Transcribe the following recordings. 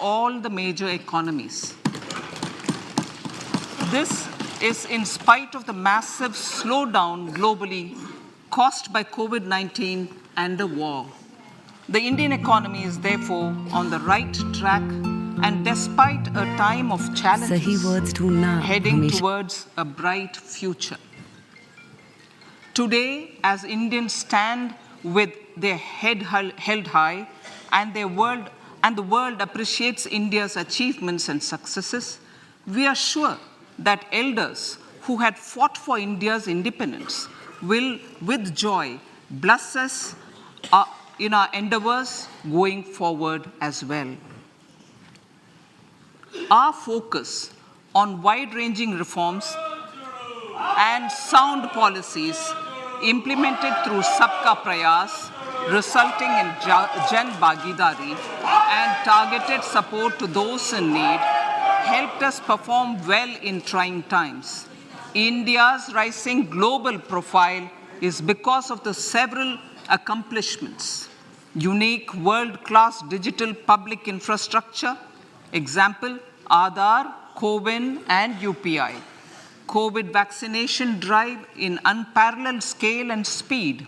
all the major economies. This is in spite of the massive slowdown globally caused by COVID-19 and the war. The Indian economy is therefore on the right track, and despite a time of challenges, heading towards a bright future. Today, as Indians stand with their head held high and the world appreciates India's achievements and successes, we are sure that elders who had fought for India's independence will, with joy, bless us in our endeavors going forward as well. Our focus on wide-ranging reforms and sound policies implemented through Sabka Prayas, resulting in Jan Bhagidari and targeted support to those in need, helped us perform well in trying times. India's rising global profile is because of the several accomplishments: unique world-class digital public infrastructure, example, Aadhaar, CoWIN, and UPI. COVID vaccination drive in unparalleled scale and speed.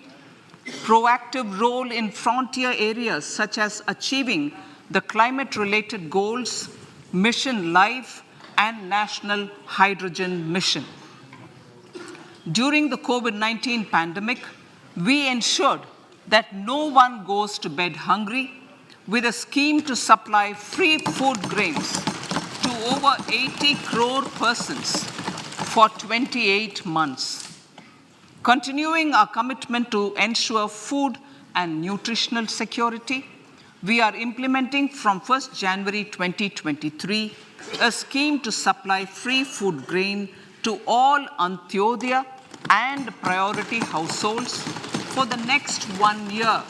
Proactive role in frontier areas such as achieving the climate-related goals, Mission Life, and National Hydrogen Mission. During the COVID-19 pandemic, we ensured that no one goes to bed hungry with a scheme to supply free food grains to over 80 crore persons for 28 months. Continuing our commitment to ensure food and nutritional security, we are implementing from 1st January 2023 a scheme to supply free food grain to all Antyodaya and priority households for the next 1 year.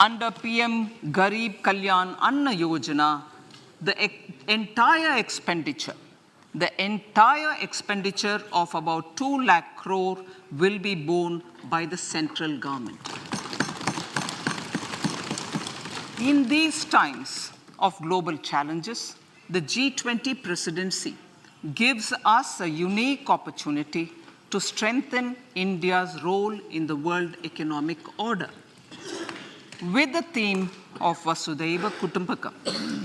Under PM Garib Kalyan Anna Yojana, the entire expenditure of about 2 lakh crore will be borne by the central government. In these times of global challenges, the G20 presidency gives us a unique opportunity to strengthen India's role in the world economic order. With the theme of Vasudhaiva Kutumbakam,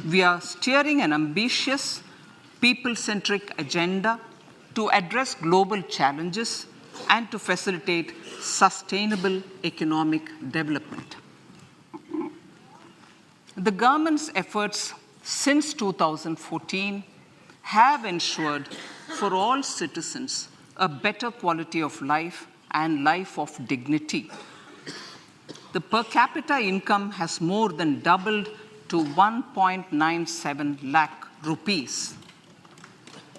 we are steering an ambitious, people-centric agenda to address global challenges and to facilitate sustainable economic development. The government's efforts since 2014 have ensured for all citizens a better quality of life and life of dignity. The per capita income has more than doubled to 1.97 lakh rupees.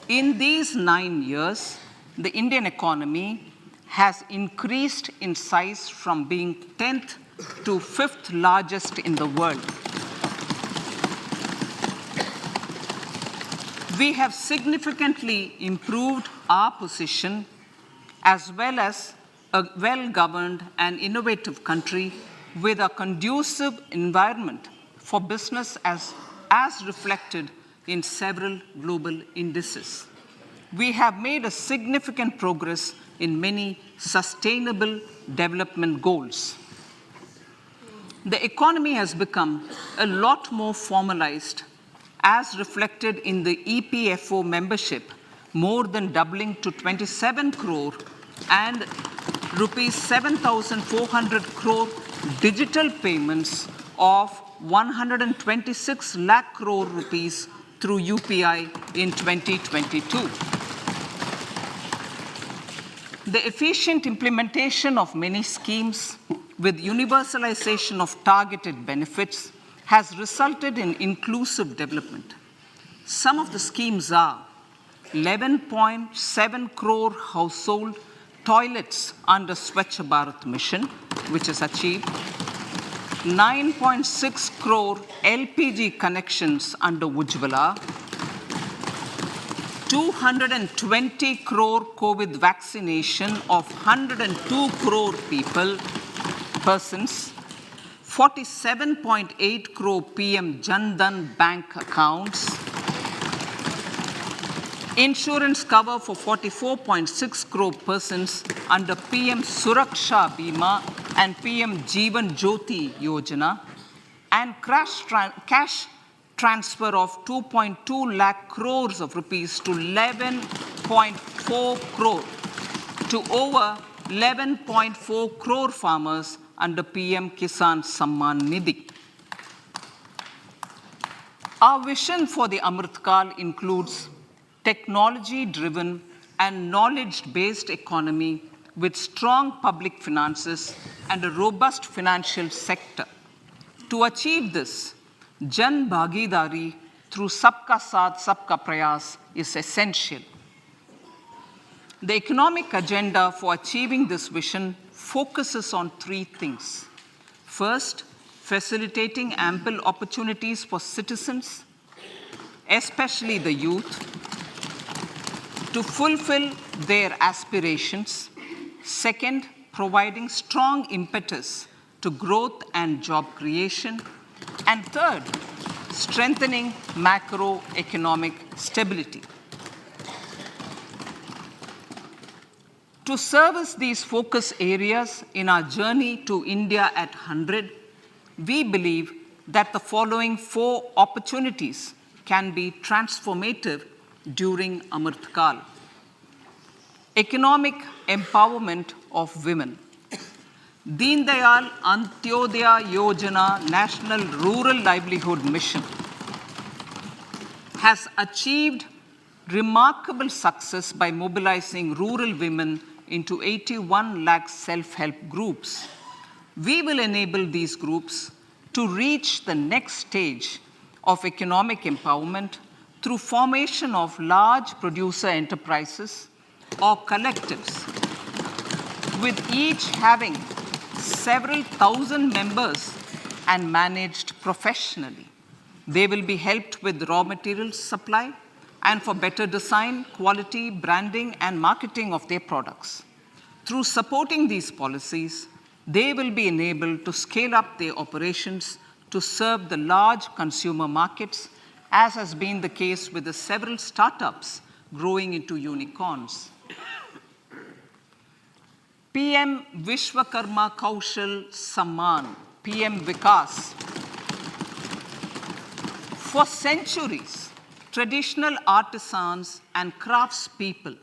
In these 9 years, the Indian economy has increased in size from being 10th to 5th largest in the world. We have significantly improved our position as well as a well-governed and innovative country with a conducive environment for business as reflected in several global indices. We have made a significant progress in many sustainable development goals. The economy has become a lot more formalized as reflected in the EPFO membership, more than doubling to 27 crore and rupees 7,400 crore digital payments of 126 lakh crore rupees through UPI in 2022. The efficient implementation of many schemes with universalization of targeted benefits has resulted in inclusive development. Some of the schemes are 11.7 crore household toilets under Swachh Bharat mission, which is achieved, 9.6 crore LPG connections under Ujjwala, 220 crore COVID vaccination of 102 crore persons, 47.8 crore PM Jan Dhan bank accounts, insurance cover for 44.6 crore persons under PM Suraksha Bima and PM Jeevan Jyoti Yojana, and cash transfer of 2.2 lakh crores of rupees to 11.4 crore to over 11.4 crore farmers under PM Kisan Samman Nidhi. Our vision for the Amrit Kal includes technology-driven and knowledge-based economy with strong public finances and a robust financial sector. To achieve this, Jan Bhagidari through Sabka Saath, Sabka Prayas is essential. The economic agenda for achieving this vision focuses on three things. First, facilitating ample opportunities for citizens, especially the youth, to fulfill their aspirations. Second, providing strong impetus to growth and job creation. And third, strengthening macroeconomic stability. To service these focus areas in our journey to India at 100, we believe that the following four opportunities can be transformative during Amrit Kal. Economic empowerment of women. Deen Dayal Antyodaya Yojana National Rural Livelihood Mission has achieved remarkable success by mobilizing rural women into 81 lakh self-help groups. We will enable these groups to reach the next stage of economic empowerment through formation of large producer enterprises or collectives, with each having several thousand members and managed professionally. They will be helped with raw materials supply and for better design, quality, branding, and marketing of their products. Through supporting these policies, they will be enabled to scale up their operations to serve the large consumer markets, as has been the case with the several startups growing into unicorns. PM Vishwakarma Kaushal Samman, PM Vikas. For centuries, traditional artisans and craftspeople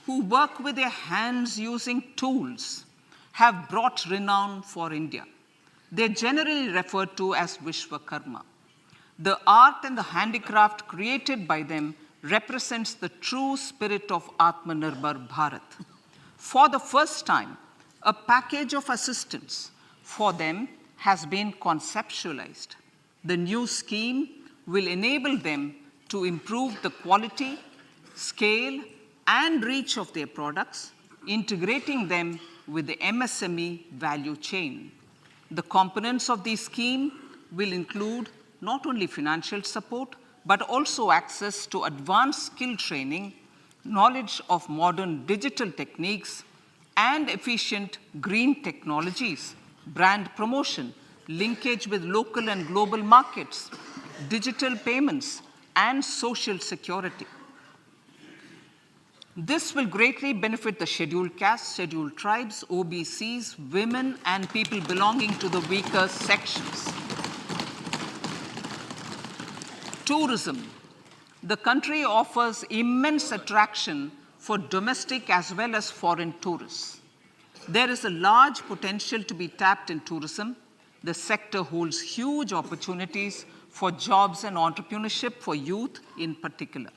who work with their hands using tools have brought renown for India. They're generally referred to as Vishwakarma. The art and the handicraft created by them represents the true spirit of Atmanirbhar Bharat. For the first time, a package of assistance for them has been conceptualized. The new scheme will enable them to improve the quality, scale, and reach of their products, integrating them with the MSME value chain. The components of this scheme will include not only financial support, but also access to advanced skill training, knowledge of modern digital techniques, and efficient green technologies, brand promotion, linkage with local and global markets, digital payments, and social security. This will greatly benefit the scheduled castes, scheduled tribes, OBCs, women, and people belonging to the weaker sections. Tourism. The country offers immense attraction for domestic as well as foreign tourists. There is a large potential to be tapped in tourism. The sector holds huge opportunities for jobs and entrepreneurship for youth in particular.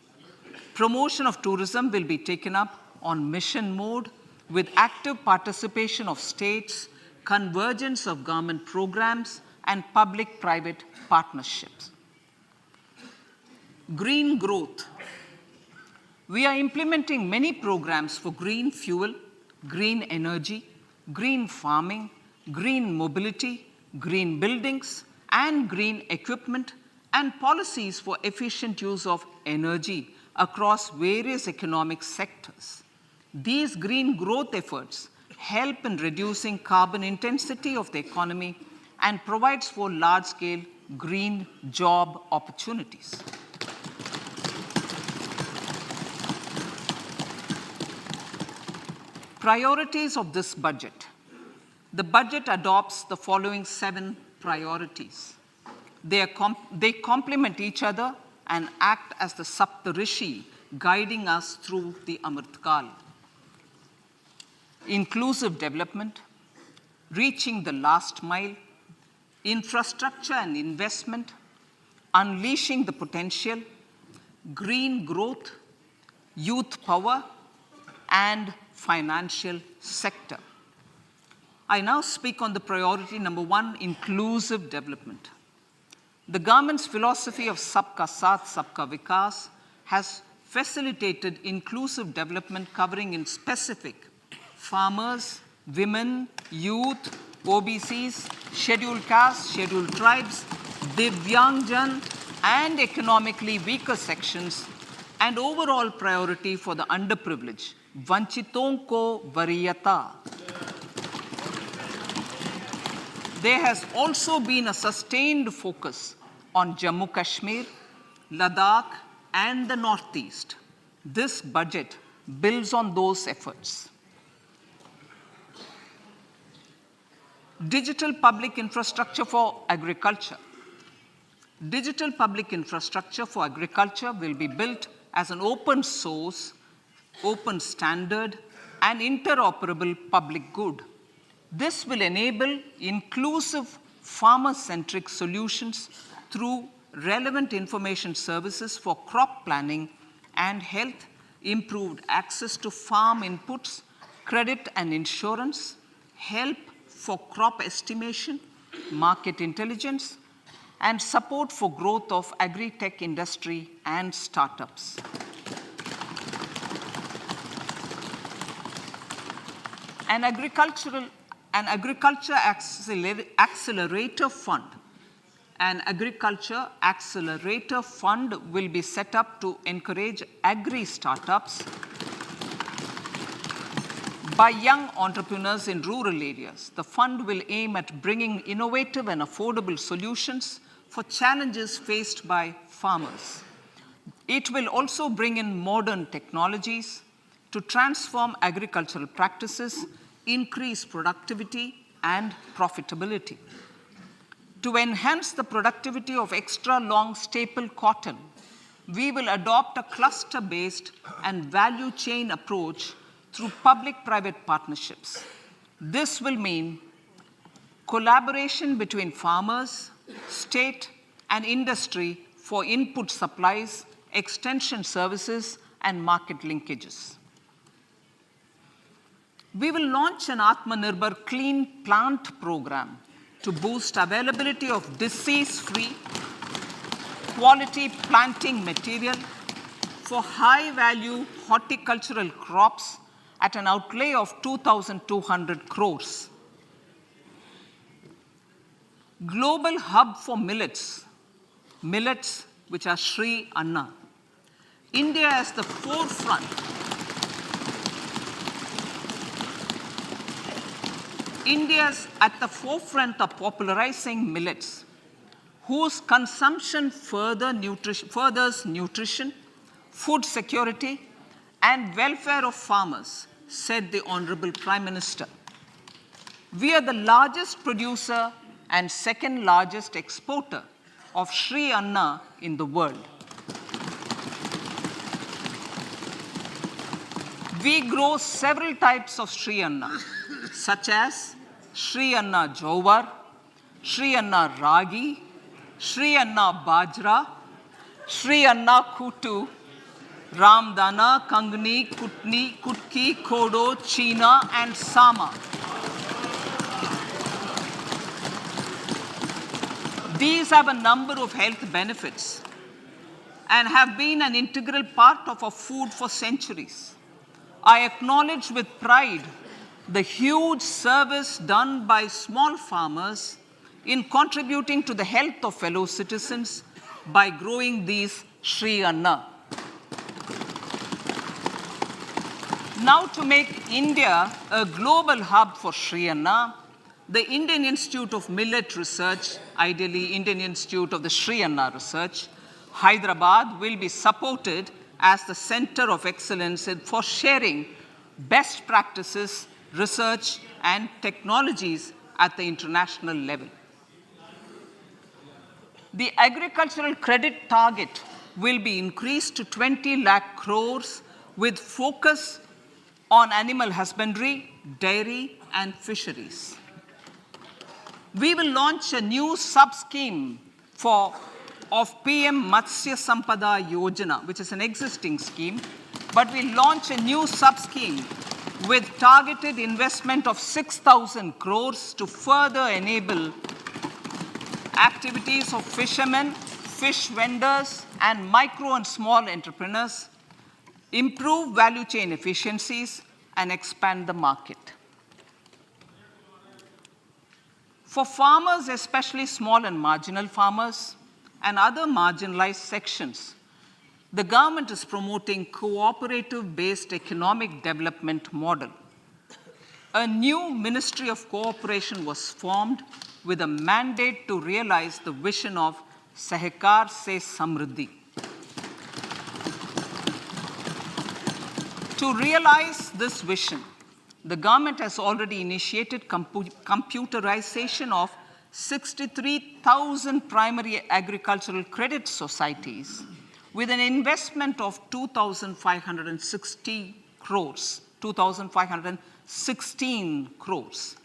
Promotion of tourism will be taken up on mission mode with active participation of states, convergence of government programs, and public-private partnerships. Green growth. We are implementing many programs for green fuel, green energy, green farming, green mobility, green buildings, and green equipment, and policies for efficient use of energy across various economic sectors. These green growth efforts help in reducing carbon intensity of the economy and provides for large-scale green job opportunities. Priorities of this budget. The budget adopts the following 7 priorities. They complement each other and act as the Saptarishi guiding us through the Amritkal. Inclusive development, reaching the last mile, infrastructure and investment, unleashing the potential, green growth, youth power, and financial sector. I now speak on the priority number 1, inclusive development. The government's philosophy of Sabka Saath, Sabka Vikas has facilitated inclusive development covering in specific farmers, women, youth, OBCs, scheduled castes, scheduled tribes, Divyangjan, and economically weaker sections, and overall priority for the underprivileged, Vanchiton ko Variyata. There has also been a sustained focus on Jammu Kashmir, Ladakh, and the Northeast. This budget builds on those efforts. Digital public infrastructure for agriculture. Digital public infrastructure for agriculture will be built as an open source, open standard, and interoperable public good. This will enable inclusive farmer-centric solutions through relevant information services for crop planning and health, improved access to farm inputs, credit and insurance, help for crop estimation, market intelligence, and support for growth of agri-tech industry and startups. An agriculture accelerator fund. An agriculture accelerator fund will be set up to encourage agri-startups by young entrepreneurs in rural areas. The fund will aim at bringing innovative and affordable solutions for challenges faced by farmers. It will also bring in modern technologies to transform agricultural practices, increase productivity and profitability. To enhance the productivity of extra long staple cotton, we will adopt a cluster-based and value chain approach through public-private partnerships. This will mean collaboration between farmers, state, and industry for input supplies, extension services, and market linkages. We will launch an Atmanirbhar Clean Plant program to boost availability of disease-free, quality planting material for high-value horticultural crops at an outlay of 2,200 crores. Global hub for millets, which are Sri Anna. India is the forefront. India's at the forefront of popularizing millets, whose consumption furthers nutrition, food security, and welfare of farmers, said the Honorable Prime Minister. We are the largest producer and second largest exporter of Sri Anna in the world. We grow several types of Sri Anna, such as Sri Anna Jowar, Sri Anna Ragi, Sri Anna Bajra, Sri Anna Kutu, Ramdana, Kangni, Kutni, Kutki, Kodo, China, and Sama. These have a number of health benefits and have been an integral part of our food for centuries. I acknowledge with pride the huge service done by small farmers in contributing to the health of fellow citizens by growing these Sri Anna. Now, to make India a global hub for Sri Anna, the Indian Institute of Millet Research, ideally Indian Institute of the Sri Anna Research, Hyderabad, will be supported as the center of excellence for sharing best practices, research, and technologies at the international level. The agricultural credit target will be increased to 20 lakh crores with focus on animal husbandry, dairy, and fisheries. We will launch a new sub-scheme of PM Matsya Sampada Yojana, which is an existing scheme, but we launch a new sub-scheme with targeted investment of 6,000 crores to further enable activities of fishermen, fish vendors, and micro and small entrepreneurs, improve value chain efficiencies, and expand the market. For farmers, especially small and marginal farmers and other marginalized sections, the government is promoting cooperative-based economic development model. A new Ministry of Cooperation was formed with a mandate to realize the vision of Sahakar Se Samriddhi. To realize this vision, the government has already initiated computerization of 63,000 primary agricultural credit societies with an investment of 2,516 crores.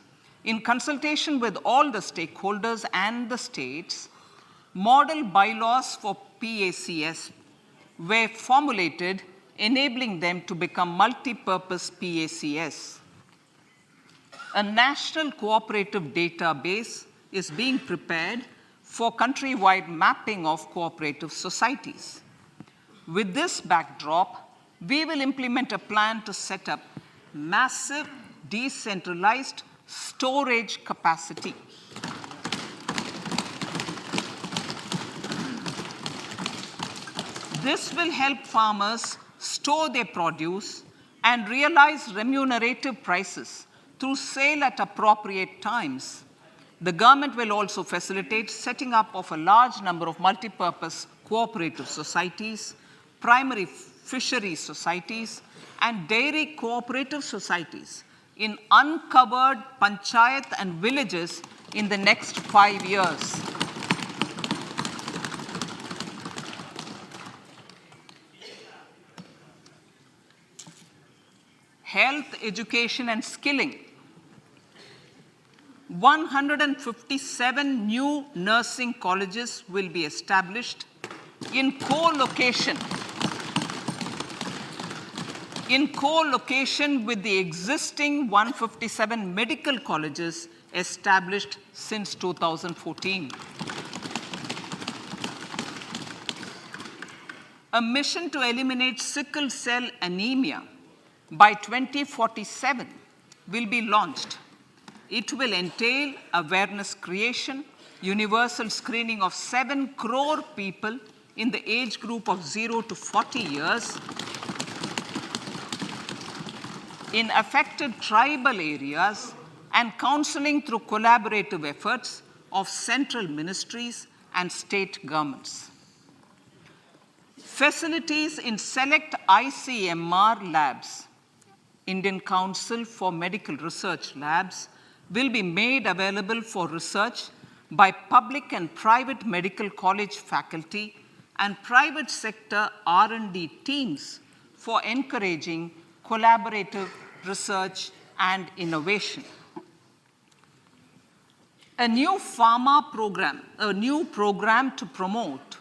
In consultation with all the stakeholders and the states, model bylaws for PACS were formulated, enabling them to become multi-purpose PACS. A national cooperative database is being prepared for countrywide mapping of cooperative societies. With this backdrop, we will implement a plan to set up massive decentralized storage capacity. This will help farmers store their produce and realize remunerative prices through sale at appropriate times. The government will also facilitate setting up of a large number of multi-purpose cooperative societies, primary fisheries societies, and dairy cooperative societies in uncovered panchayat and villages in the next 5 years. Health, education, and skilling. 157 new nursing colleges will be established in co-location with the existing 157 medical colleges established since 2014. A mission to eliminate sickle cell anemia by 2047 will be launched. It will entail awareness creation, universal screening of 7 crore people in the age group of 0 to 40 years in affected tribal areas, and counseling through collaborative efforts of central ministries and state governments. Facilities in select ICMR labs, Indian Council for Medical Research Labs, will be made available for research by public and private medical college faculty and private sector R&D teams for encouraging collaborative research and innovation. A new program to promote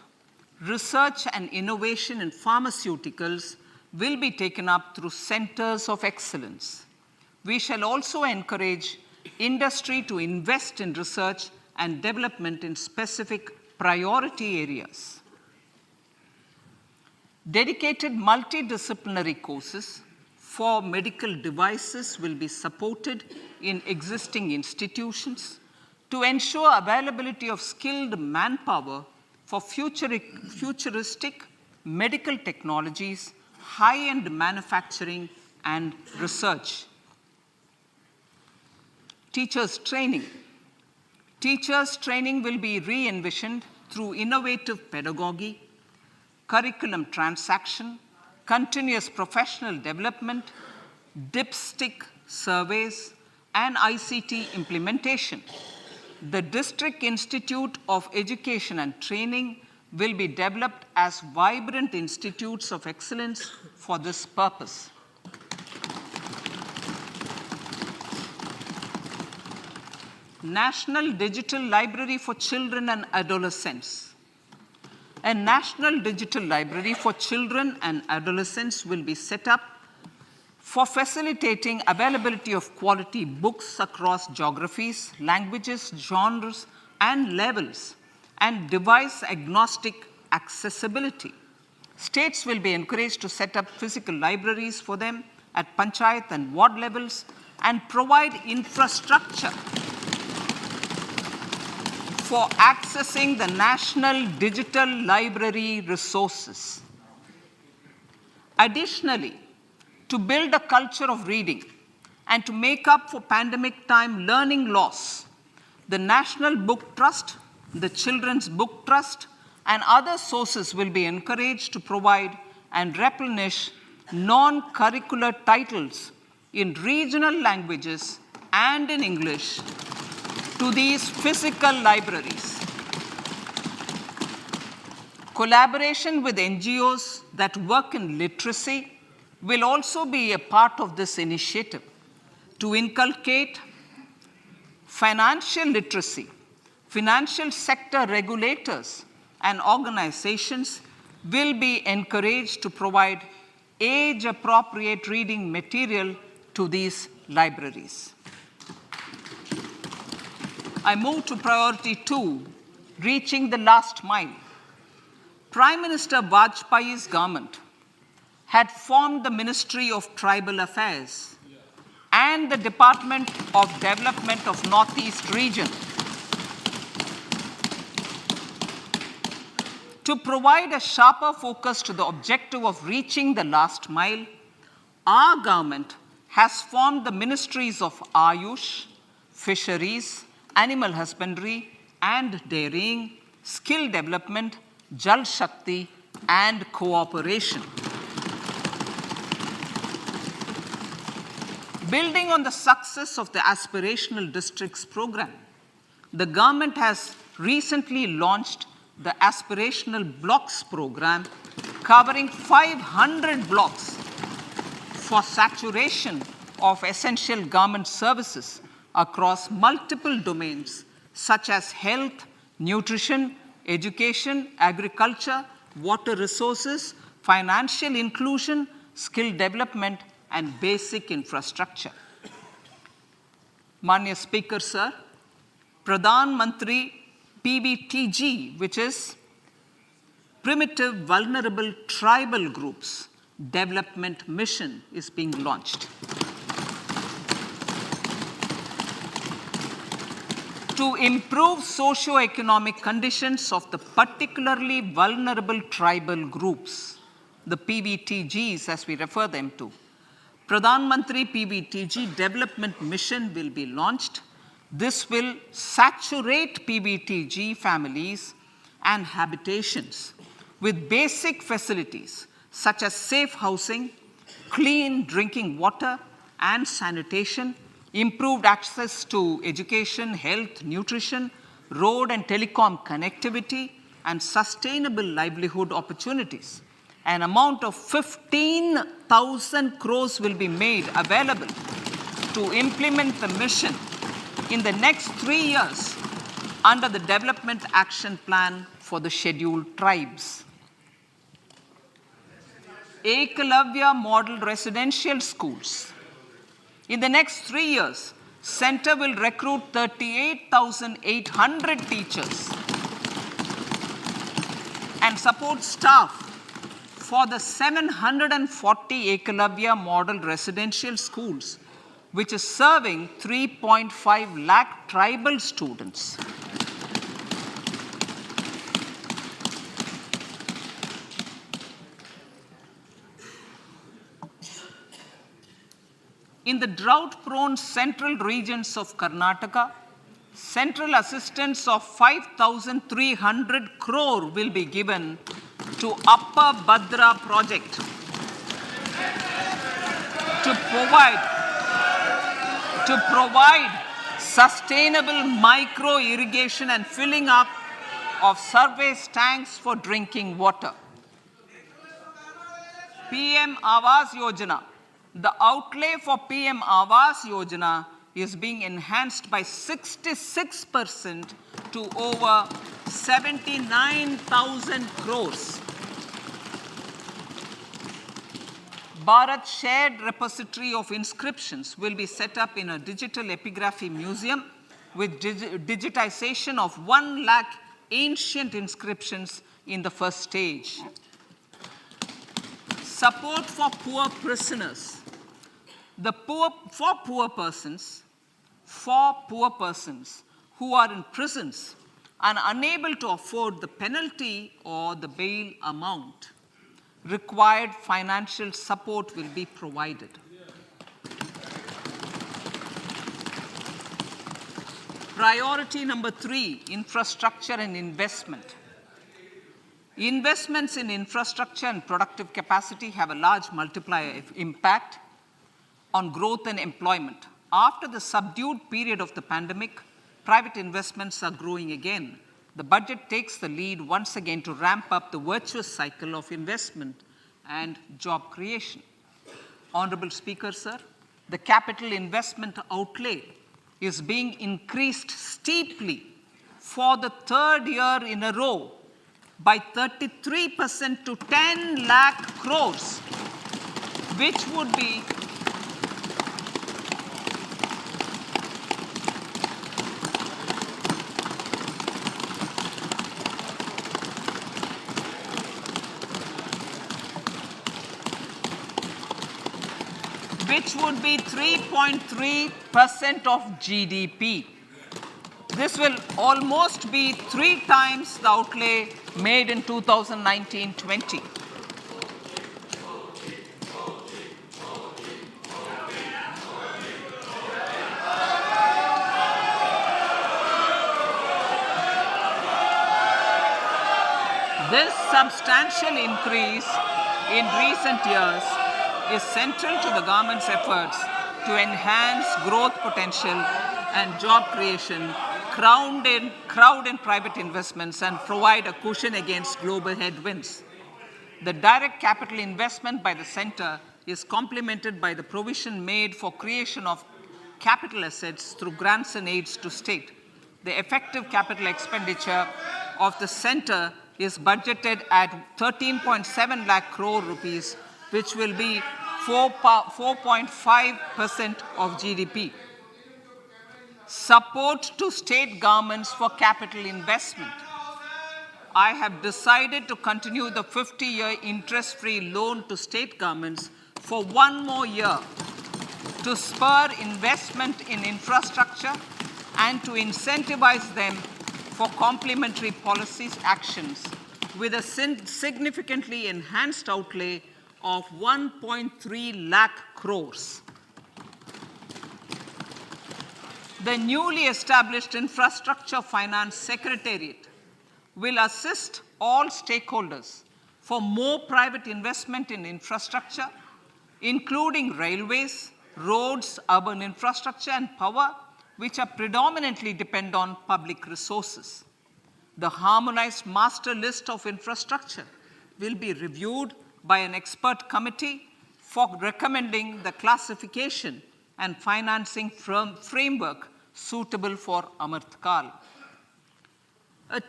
research and innovation in pharmaceuticals will be taken up through centers of excellence. We shall also encourage industry to invest in research and development in specific priority areas. Dedicated multidisciplinary courses for medical devices will be supported in existing institutions to ensure availability of skilled manpower for futuristic medical technologies, high-end manufacturing, and research. Teachers' training. Teachers' training will be re-envisioned through innovative pedagogy, curriculum transaction, continuous professional development, dipstick surveys, and ICT implementation. The District Institute of Education and Training will be developed as vibrant institutes of excellence for this purpose. National Digital Library for Children and Adolescents. A National Digital Library for Children and Adolescents will be set up for facilitating availability of quality books across geographies, languages, genres, and levels, and device-agnostic accessibility. States will be encouraged to set up physical libraries for them at panchayat and ward levels and provide infrastructure for accessing the national digital library resources. Additionally, to build a culture of reading and to make up for pandemic time learning loss, the National Book Trust, the Children's Book Trust, and other sources will be encouraged to provide and replenish non-curricular titles in regional languages and in English to these physical libraries. Collaboration with NGOs that work in literacy will also be a part of this initiative to inculcate financial literacy. Financial sector regulators and organizations will be encouraged to provide age-appropriate reading material to these libraries. I move to priority 2, reaching the last mile. Prime Minister Vajpayee's government had formed the Ministry of Tribal Affairs and the Department of Development of Northeast Region to provide a sharper focus to the objective of reaching the last mile. Our government has formed the Ministries of Ayush, Fisheries, Animal Husbandry and Dairying, Skill Development, Jal Shakti, and Cooperation. Building on the success of the Aspirational Districts program, the government has recently launched the Aspirational Blocks program, covering 500 blocks for saturation of essential government services across multiple domains such as health, nutrition, education, agriculture, water resources, financial inclusion, skill development, and basic infrastructure. Manya Speaker, sir, Pradhan Mantri PBTG, which is Primitive Vulnerable Tribal Groups Development Mission, is being launched. To improve socio-economic conditions of the particularly vulnerable tribal groups, the PBTGs as we refer them to, Pradhan Mantri PBTG Development Mission will be launched. This will saturate PBTG families and habitations with basic facilities such as safe housing, clean drinking water and sanitation, improved access to education, health, nutrition, road and telecom connectivity, and sustainable livelihood opportunities. An amount of 15,000 crores will be made available to implement the mission in the next 3 years under the Development Action Plan for the Scheduled Tribes. Ekalavya Model Residential Schools. In the next 3 years, Center will recruit 38,800 teachers and support staff for the 740 Ekalavya Model Residential Schools, which is serving 3.5 lakh tribal students. In the drought-prone central regions of Karnataka, central assistance of 5,300 crore will be given to Upper Bhadra project to provide sustainable micro-irrigation and filling up of surface tanks for drinking water. PM Awas Yojana. The outlay for PM Awas Yojana is being enhanced by 66% to over 79,000 crores. Bharat Shared Repository of Inscriptions will be set up in a digital epigraphy museum with digitization of 1 lakh ancient inscriptions in the first stage. Support for poor prisoners. For poor persons who are in prisons and unable to afford the penalty or the bail amount, required financial support will be provided. Priority number 3, infrastructure and investment. Investments in infrastructure and productive capacity have a large multiplier impact on growth and employment. After the subdued period of the pandemic, private investments are growing again. The budget takes the lead once again to ramp up the virtuous cycle of investment and job creation. Honorable Speaker, sir, the capital investment outlay is being increased steeply for the 3rd year in a row by 33% to 10 lakh crores, which would be which would be 3.3% of GDP. This will almost be 3 times the outlay made in 2019-20. This substantial increase in recent years is central to the government's efforts to enhance growth potential and job creation, crowd in private investments, and provide a cushion against global headwinds. The direct capital investment by the center is complemented by the provision made for creation of capital assets through grants and aids to state. The effective capital expenditure of the center is budgeted at 13.7 lakh crore rupees, which will be 4.5% of GDP. Support to state governments for capital investment. I have decided to continue the 50-year interest-free loan to state governments for 1 more year to spur investment in infrastructure and to incentivize them for complementary policies actions with a significantly enhanced outlay of 1.3 lakh crores. The newly established Infrastructure Finance Secretariat will assist all stakeholders for more private investment in infrastructure, including railways, roads, urban infrastructure, and power, which are predominantly depend on public resources. The harmonized master list of infrastructure will be reviewed by an expert committee for recommending the classification and financing framework suitable for Amrit Kal. A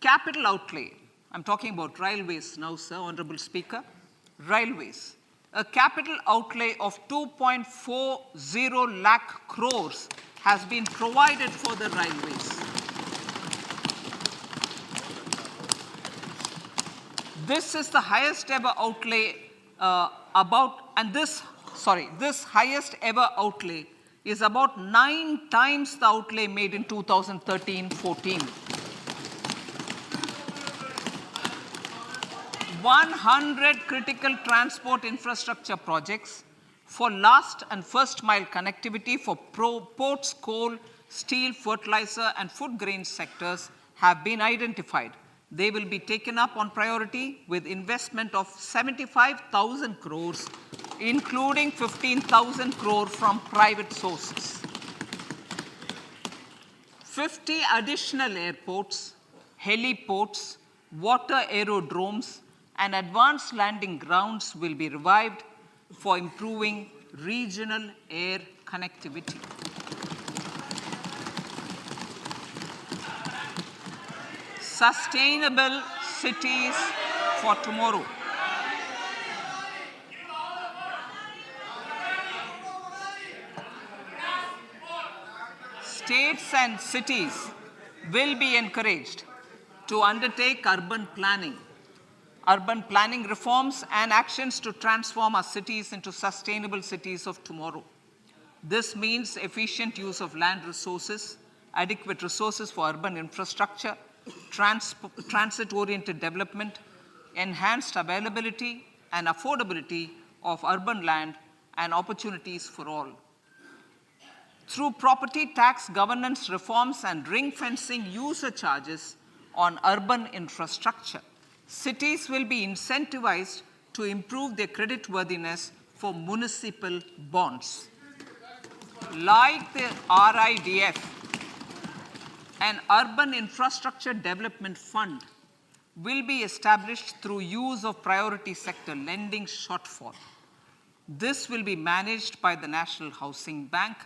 capital outlay, I'm talking about railways now, sir, Honorable Speaker. Railways. A capital outlay of 2.40 lakh crores has been provided for the railways. This is the highest ever outlay this highest ever outlay is about 9 times the outlay made in 2013-14. 100 critical transport infrastructure projects for last and first mile connectivity for ports, coal, steel, fertilizer, and food grain sectors have been identified. They will be taken up on priority with investment of 75,000 crores, including 15,000 crore from private sources. 50 additional airports, heliports, water aerodromes, and advanced landing grounds will be revived for improving regional air connectivity. Sustainable cities for tomorrow. States and cities will be encouraged to undertake urban planning reforms and actions to transform our cities into sustainable cities of tomorrow. This means efficient use of land resources, adequate resources for urban infrastructure, transit-oriented development, enhanced availability and affordability of urban land, and opportunities for all. Through property tax governance reforms and ring-fencing user charges on urban infrastructure, cities will be incentivized to improve their creditworthiness for municipal bonds. Like the RIDF, an Urban Infrastructure Development Fund will be established through use of priority sector lending shortfall. This will be managed by the National Housing Bank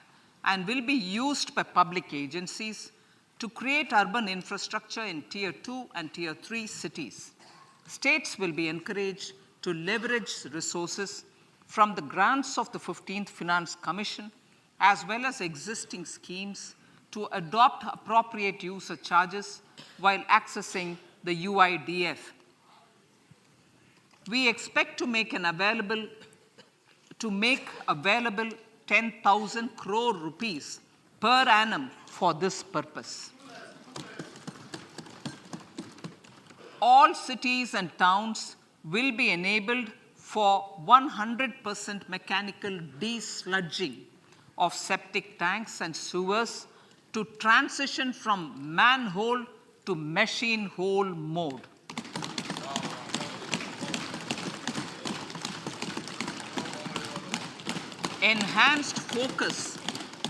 and will be used by public agencies to create urban infrastructure in Tier 2 and Tier 3 cities. States will be encouraged to leverage resources from the grants of the 15th Finance Commission as well as existing schemes to adopt appropriate user charges while accessing the UIDF. We expect to make available 10,000 crore rupees per annum for this purpose. All cities and towns will be enabled for 100% mechanical desludging of septic tanks and sewers to transition from manhole to machine hole mode. Enhanced focus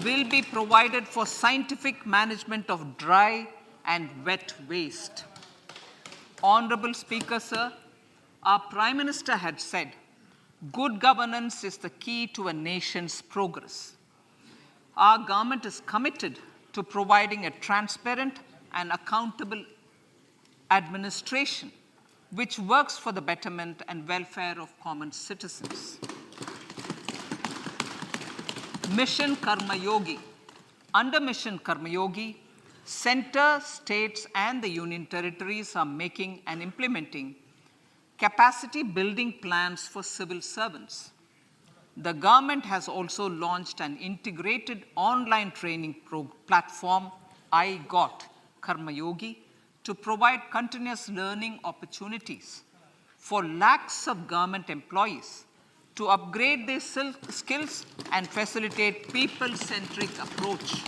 will be provided for scientific management of dry and wet waste. Honorable Speaker, sir, our Prime Minister had said, good governance is the key to a nation's progress. Our government is committed to providing a transparent and accountable administration which works for the betterment and welfare of common citizens. Mission Karma Yogi. Under Mission Karma Yogi, center, states, and the union territories are making and implementing capacity building plans for civil servants. The government has also launched an integrated online training platform, I Got Karma Yogi, to provide continuous learning opportunities for lakhs of government employees to upgrade their skills and facilitate people-centric approach.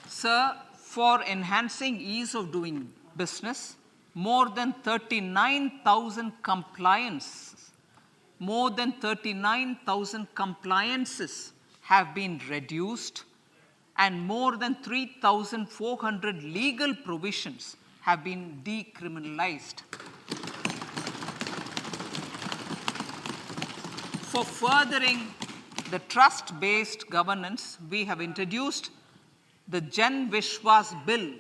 Sir, for enhancing ease of doing business, more than 39,000 compliances have been reduced and more than 3,400 legal provisions have been decriminalized. For furthering the trust-based governance, we have introduced the Jan Vishwas Bill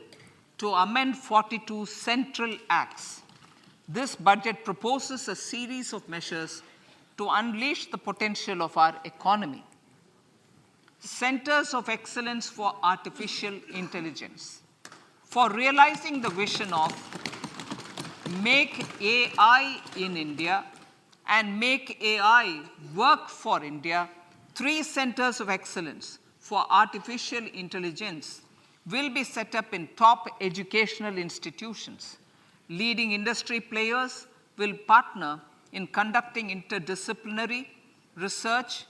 to amend 42 central acts. This budget proposes a series of measures to unleash the potential of our economy. Centers of Excellence for Artificial Intelligence. For realizing the vision of Make AI in India and Make AI Work for India, 3 centers of excellence for artificial intelligence will be set up in top educational institutions. Leading industry players will partner in conducting interdisciplinary research,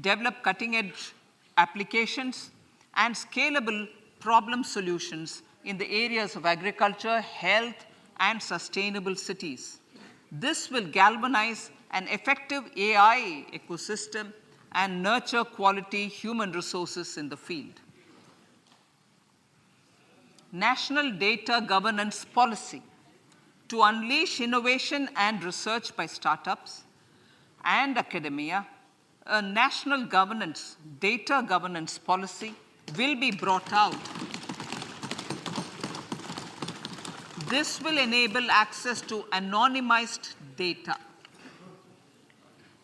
develop cutting-edge applications, and scalable problem solutions in the areas of agriculture, health, and sustainable cities. This will galvanize an effective AI ecosystem and nurture quality human resources in the field. National Data Governance Policy. To unleash innovation and research by startups and academia, a national data governance policy will be brought out. This will enable access to anonymized data.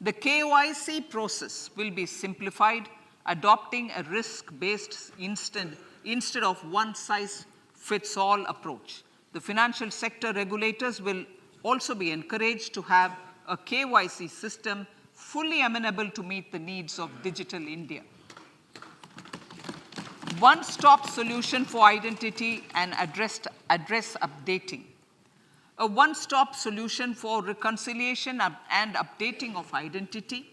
The KYC process will be simplified, adopting a risk-based instead of one-size-fits-all approach. The financial sector regulators will also be encouraged to have a KYC system fully amenable to meet the needs of digital India. One-stop solution for identity and address updating. A one-stop solution for reconciliation and updating of identity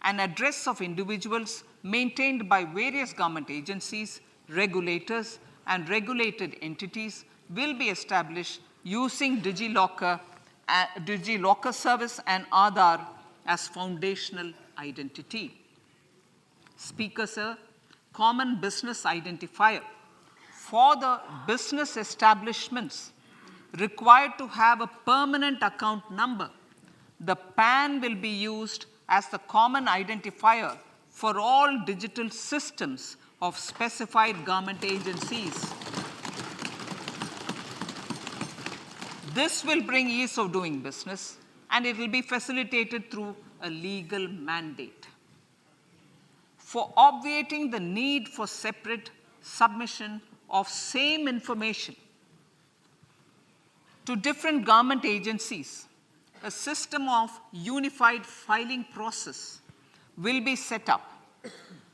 and address of individuals maintained by various government agencies, regulators, and regulated entities will be established using DigiLocker service and Aadhaar as foundational identity. Speaker, sir, common business identifier. For the business establishments required to have a permanent account number, the PAN will be used as the common identifier for all digital systems of specified government agencies. This will bring ease of doing business, and it will be facilitated through a legal mandate. For obviating the need for separate submission of same information to different government agencies, a system of unified filing process will be set up.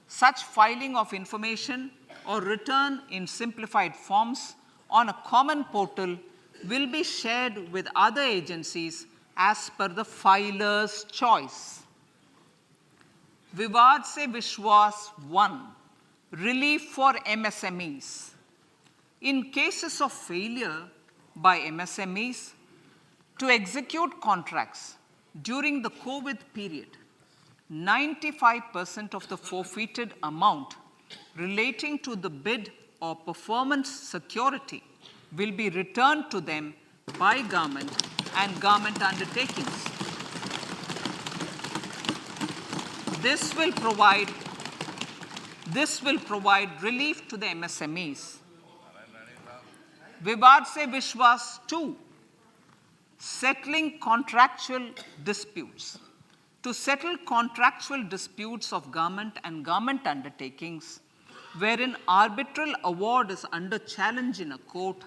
Such filing of information or return in simplified forms on a common portal will be shared with other agencies as per the filer's choice. Vivad Se Vishwas 1, relief for MSMEs. In cases of failure by MSMEs to execute contracts during the COVID period, 95% of the forfeited amount relating to the bid or performance security will be returned to them by government and government undertakings. This will provide relief to the MSMEs. Vivad Se Vishwas 2, settling contractual disputes. To settle contractual disputes of government and government undertakings, wherein arbitral award is under challenge in a court,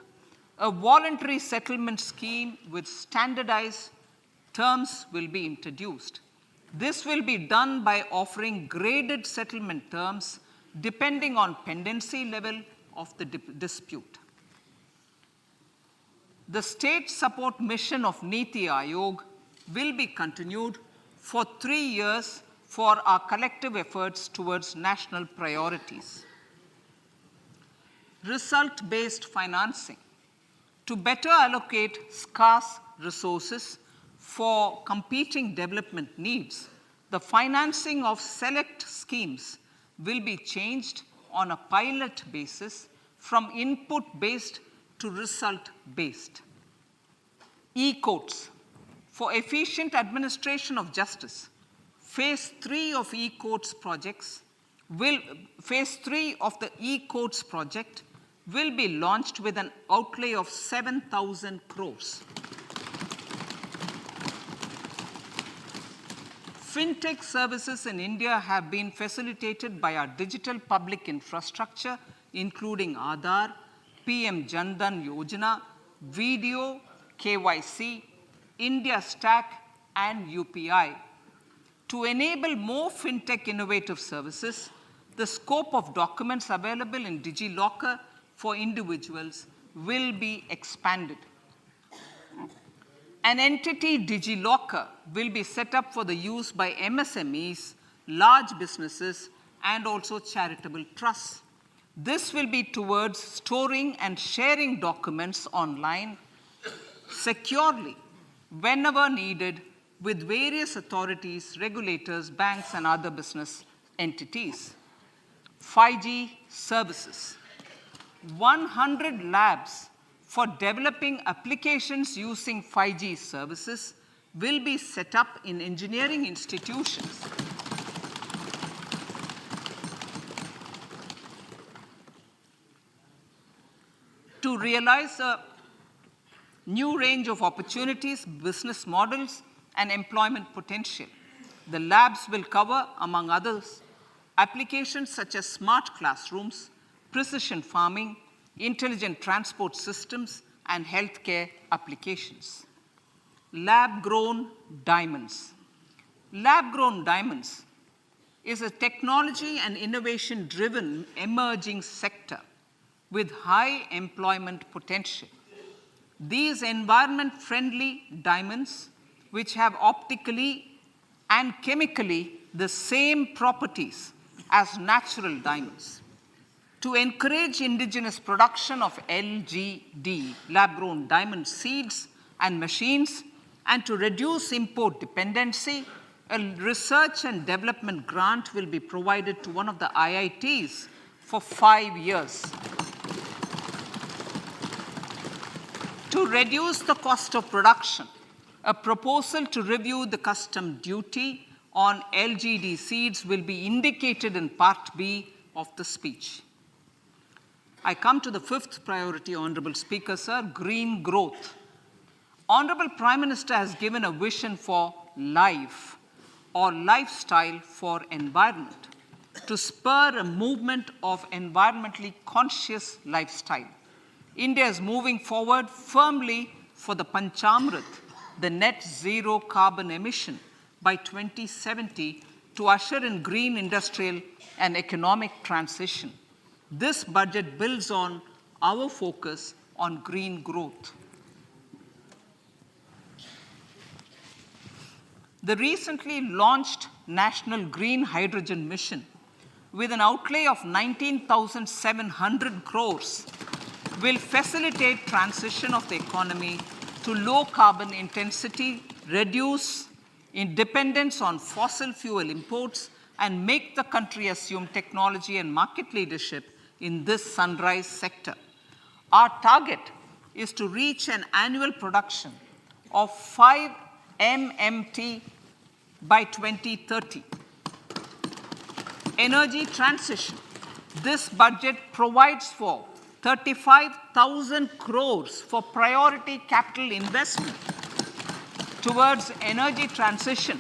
a voluntary settlement scheme with standardized terms will be introduced. This will be done by offering graded settlement terms depending on pendency level of the dispute. The state support mission of Niti Aayog will be continued for 3 years for our collective efforts towards national priorities. Result-based financing. To better allocate scarce resources for competing development needs, the financing of select schemes will be changed on a pilot basis from input-based to result-based. E-courts. For efficient administration of justice, Phase 3 of the e-courts project will be launched with an outlay of 7,000 crores. Fintech services in India have been facilitated by our digital public infrastructure, including Aadhaar, PM Jan Dhan Yojana, Video, KYC, India Stack, and UPI. To enable more fintech innovative services, the scope of documents available in DigiLocker for individuals will be expanded. An entity DigiLocker will be set up for the use by MSMEs, large businesses, and also charitable trusts. This will be towards storing and sharing documents online securely whenever needed with various authorities, regulators, banks, and other business entities. 5G services. 100 labs for developing applications using 5G services will be set up in engineering institutions. To realize a new range of opportunities, business models, and employment potential. The labs will cover, among others, applications such as smart classrooms, precision farming, intelligent transport systems, and healthcare applications. Lab-grown diamonds. Lab-grown diamonds is a technology and innovation-driven emerging sector with high employment potential. These environment-friendly diamonds, which have optically and chemically the same properties as natural diamonds. To encourage indigenous production of LGD, lab-grown diamond seeds and machines, and to reduce import dependency, a research and development grant will be provided to one of the IITs for 5 years. To reduce the cost of production, a proposal to review the custom duty on LGD seeds will be indicated in Part B of the speech. I come to the fifth priority, Honorable Speaker, sir, green growth. Honorable Prime Minister has given a vision for life or lifestyle for environment to spur a movement of environmentally conscious lifestyle. India is moving forward firmly for the Panchamrit, the net zero carbon emission by 2070 to usher in green industrial and economic transition. This budget builds on our focus on green growth. The recently launched National Green Hydrogen Mission, with an outlay of 19,700 crores, will facilitate transition of the economy to low carbon intensity, reduce dependence on fossil fuel imports, and make the country assume technology and market leadership in this sunrise sector. Our target is to reach an annual production of 5 MMT by 2030. Energy transition. This budget provides for 35,000 crores for priority capital investment towards energy transition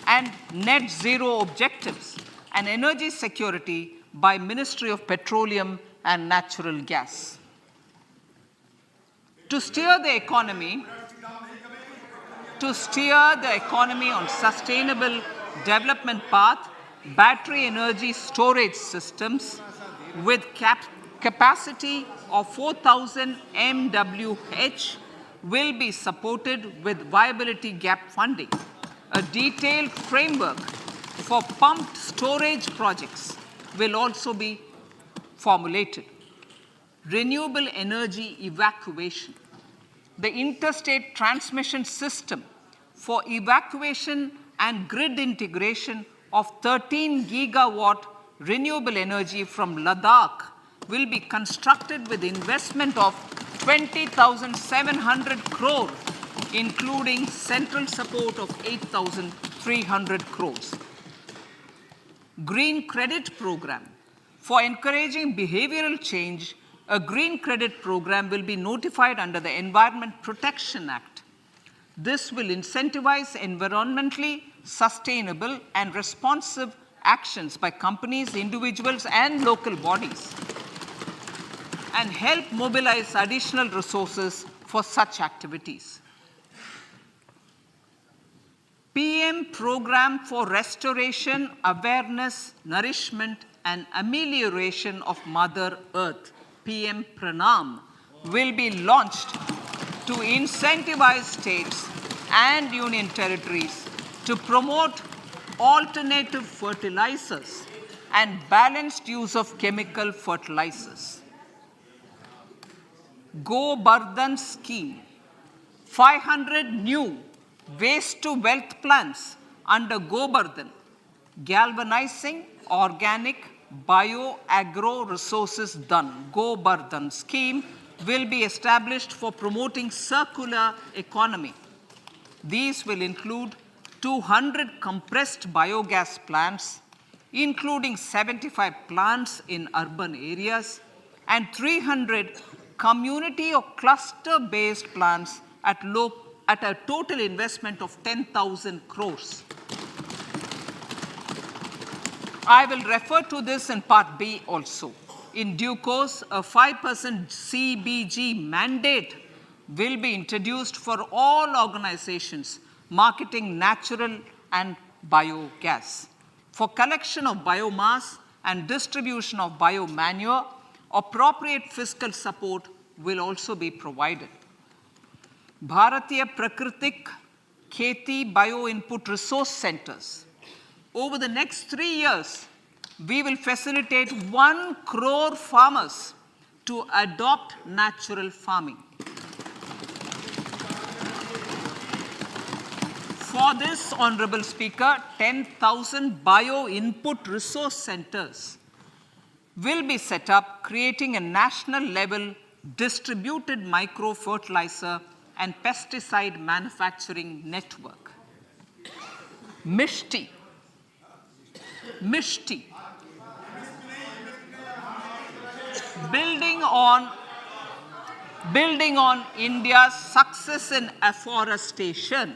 and net zero objectives and energy security by Ministry of Petroleum and Natural Gas. To steer the economy on sustainable development path, battery energy storage systems with capacity of 4,000 MWH will be supported with viability gap funding. A detailed framework for pumped storage projects will also be formulated. Renewable energy evacuation. The interstate transmission system for evacuation and grid integration of 13 gigawatt renewable energy from Ladakh will be constructed with investment of 20,700 crore, including central support of 8,300 crores. Green credit program. For encouraging behavioral change, a green credit program will be notified under the Environment Protection Act. This will incentivize environmentally sustainable and responsive actions by companies, individuals, and local bodies, and help mobilize additional resources for such activities. PM Program for Restoration, Awareness, Nourishment, and Amelioration of Mother Earth, PM Pranam, will be launched to incentivize states and union territories to promote alternative fertilizers and balanced use of chemical fertilizers. Go Bardhan scheme, 500 new waste to wealth plants under Go Bardhan, galvanizing organic bio-agro resources done. Go Bardhan scheme will be established for promoting circular economy. These will include 200 compressed biogas plants, including 75 plants in urban areas, and 300 community or cluster-based plants at a total investment of 10,000 crores. I will refer to this in Part B also. In due course, a 5% CBG mandate will be introduced for all organizations marketing natural and biogas. For collection of biomass and distribution of biomanure, appropriate fiscal support will also be provided. Bharatiya Prakritik Kheti Bio Input Resource Centers. Over the next 3 years, we will facilitate 1 crore farmers to adopt natural farming. For this, Honorable Speaker, 10,000 bio input resource centers will be set up, creating a national level distributed micro fertilizer and pesticide manufacturing network. Mishti. Building on India's success in afforestation,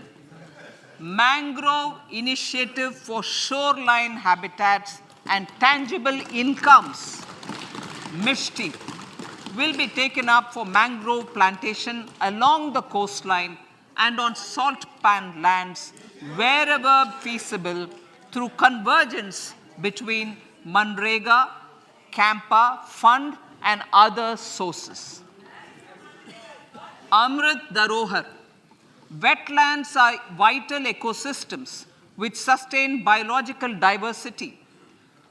mangrove initiative for shoreline habitats and tangible incomes, Mishti, will be taken up for mangrove plantation along the coastline and on salt pan lands wherever feasible through convergence between Manrega, Campa, Fund and other sources. Amrit Dharohar. Wetlands are vital ecosystems which sustain biological diversity.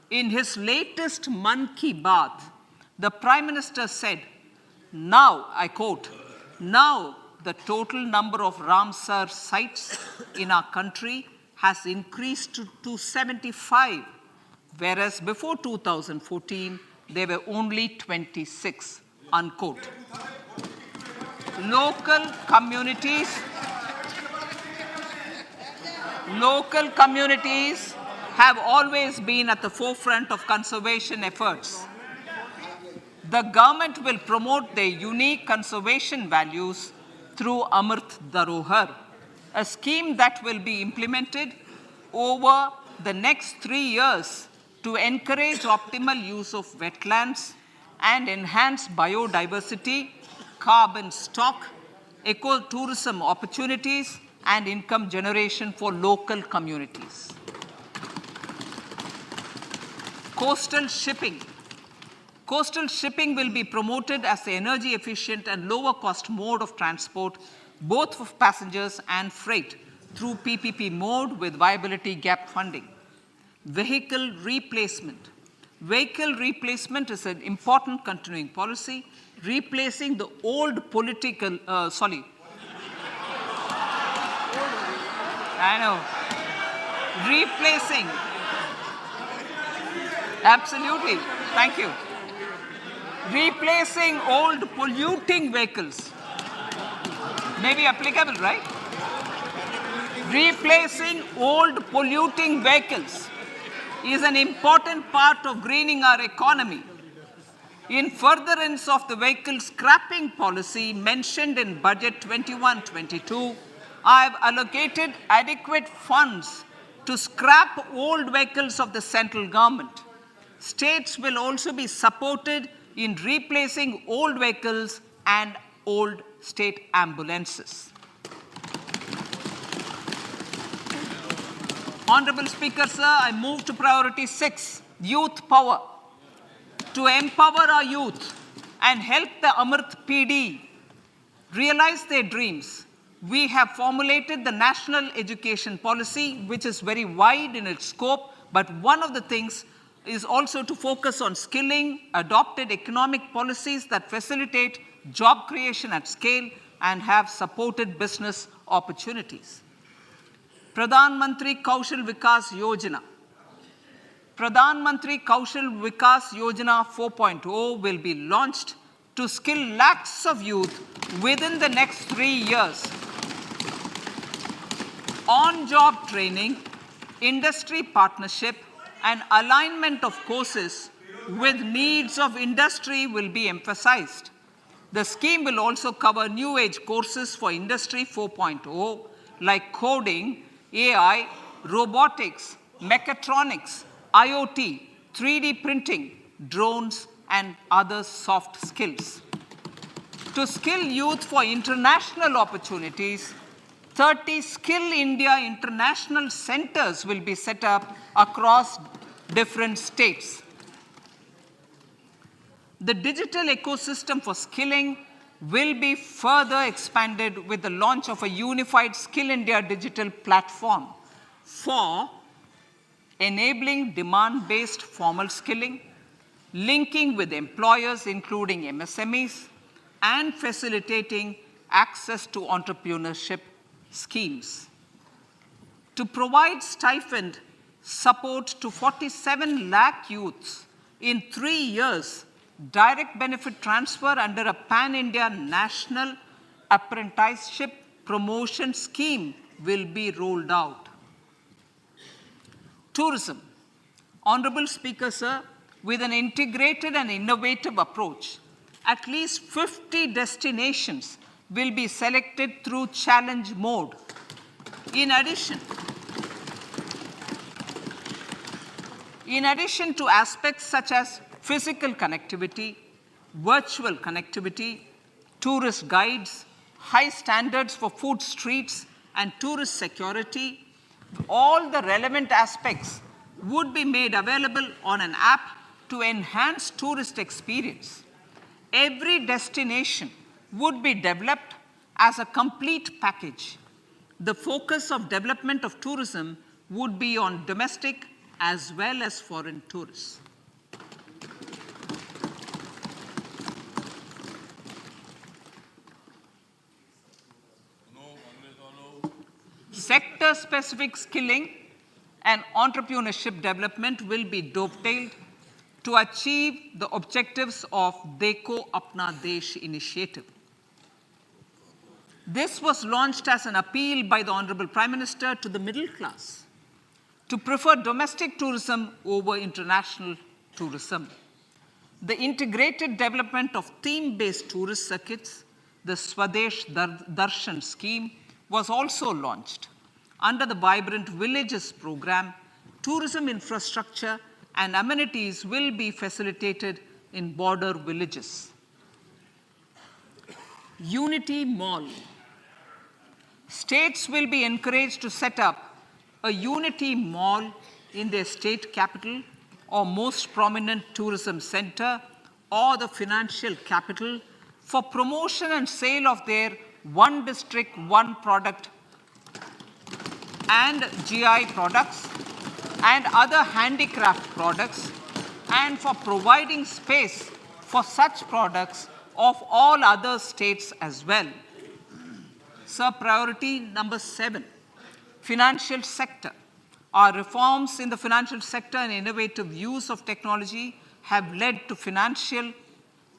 In his latest Mann Ki Baat, the Prime Minister said, now, I quote, now the total number of Ramsar sites in our country has increased to 75, whereas before 2014, there were only 26, unquote. Local communities have always been at the forefront of conservation efforts. The government will promote their unique conservation values through Amrit Dharohar, a scheme that will be implemented over the next 3 years to encourage optimal use of wetlands and enhance biodiversity, carbon stock, ecotourism opportunities, and income generation for local communities. Coastal shipping. Coastal shipping will be promoted as an energy efficient and lower cost mode of transport, both for passengers and freight, through PPP mode with viability gap funding. Vehicle replacement. Vehicle replacement is an important continuing policy, replacing the old political, replacing, absolutely, thank you. Replacing old polluting vehicles. May be applicable, right? Replacing old polluting vehicles is an important part of greening our economy. In furtherance of the vehicle scrapping policy mentioned in Budget 21-22, I have allocated adequate funds to scrap old vehicles of the central government. States will also be supported in replacing old vehicles and old state ambulances. Honorable Speaker, sir, I move to priority 6, youth power. To empower our youth and help the Amrit PD realize their dreams, We have formulated the national education policy, which is very wide in its scope, but one of the things is also to focus on skilling, adopted economic policies that facilitate job creation at scale and have supported business opportunities. Pradhan Mantri Kaushal Vikas Yojana. Pradhan Mantri Kaushal Vikas Yojana 4.0 will be launched to skill lakhs of youth within the next 3 years. On-job training, industry partnership, and alignment of courses with needs of industry will be emphasized. The scheme will also cover new age courses for Industry 4.0 like coding, AI, robotics, mechatronics, IoT, 3D printing, drones, and other soft skills. To skill youth for international opportunities, 30 Skill India International Centers will be set up across different states. The digital ecosystem for skilling will be further expanded with the launch of a unified Skill India digital platform for enabling demand-based formal skilling, linking with employers including MSMEs, and facilitating access to entrepreneurship schemes. To provide stipend support to 47 lakh youths in 3 years, direct benefit transfer under a pan-India national apprenticeship promotion scheme will be rolled out. Tourism. Honorable Speaker, sir, with an integrated and innovative approach, at least 50 destinations will be selected through challenge mode. In addition to aspects such as physical connectivity, virtual connectivity, tourist guides, high standards for food streets, and tourist security, all the relevant aspects would be made available on an app to enhance tourist experience. Every destination would be developed as a complete package. The focus of development of tourism would be on domestic as well as foreign tourists. Sector-specific skilling and entrepreneurship development will be dovetailed to achieve the objectives of Dekho Apna Desh initiative. This was launched as an appeal by the Honorable Prime Minister to the middle class to prefer domestic tourism over international tourism. The integrated development of theme-based tourist circuits, the Swadesh Darshan scheme, was also launched. Under the Vibrant Villages program, tourism infrastructure and amenities will be facilitated in border villages. Unity Mall. States will be encouraged to set up a Unity Mall in their state capital or most prominent tourism center or the financial capital for promotion and sale of their one district, one product and GI products and other handicraft products, and for providing space for such products of all other states as well. Sir, priority number 7, financial sector. Our reforms in the financial sector and innovative use of technology have led to financial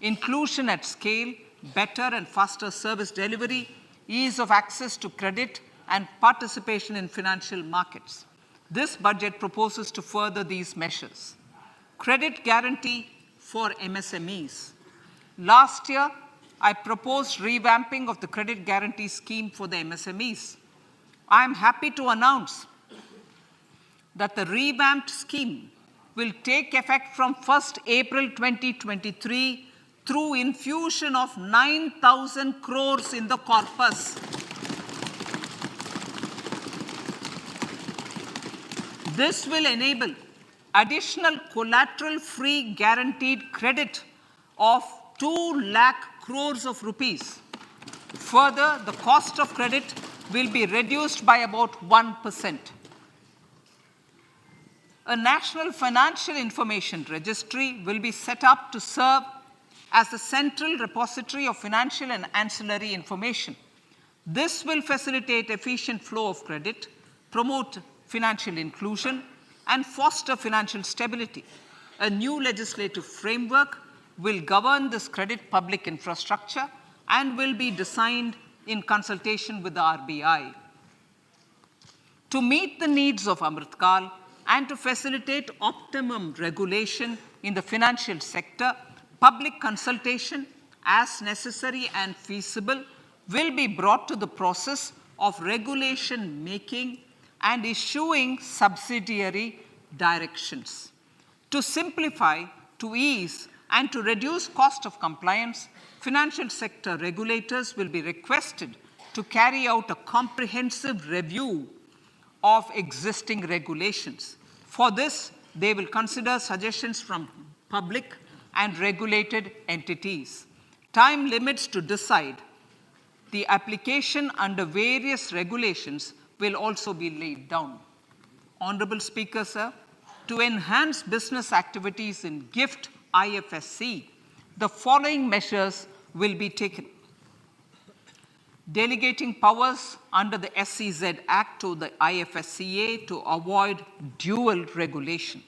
inclusion at scale, better and faster service delivery, ease of access to credit, and participation in financial markets. This budget proposes to further these measures. Credit guarantee for MSMEs. Last year, I proposed revamping of the credit guarantee scheme for the MSMEs. I am happy to announce that the revamped scheme will take effect from 1st April 2023 through infusion of 9,000 crores in the corpus. This will enable additional collateral-free guaranteed credit of 2 lakh crores of rupees Further, the cost of credit will be reduced by about 1%. A national financial information registry will be set up to serve as the central repository of financial and ancillary information. This will facilitate efficient flow of credit, promote financial inclusion, and foster financial stability. A new legislative framework will govern this credit public infrastructure and will be designed in consultation with the RBI. To meet the needs of Amritkal and to facilitate optimum regulation in the financial sector, public consultation, as necessary and feasible, will be brought to the process of regulation making and issuing subsidiary directions. To simplify, to ease, and to reduce cost of compliance, financial sector regulators will be requested to carry out a comprehensive review of existing regulations. For this, they will consider suggestions from public and regulated entities. Time limits to decide the application under various regulations will also be laid down. Honorable Speaker, sir, to enhance business activities in GIFT IFSC, the following measures will be taken. Delegating powers under the SEZ Act to the IFSCA to avoid dual regulation.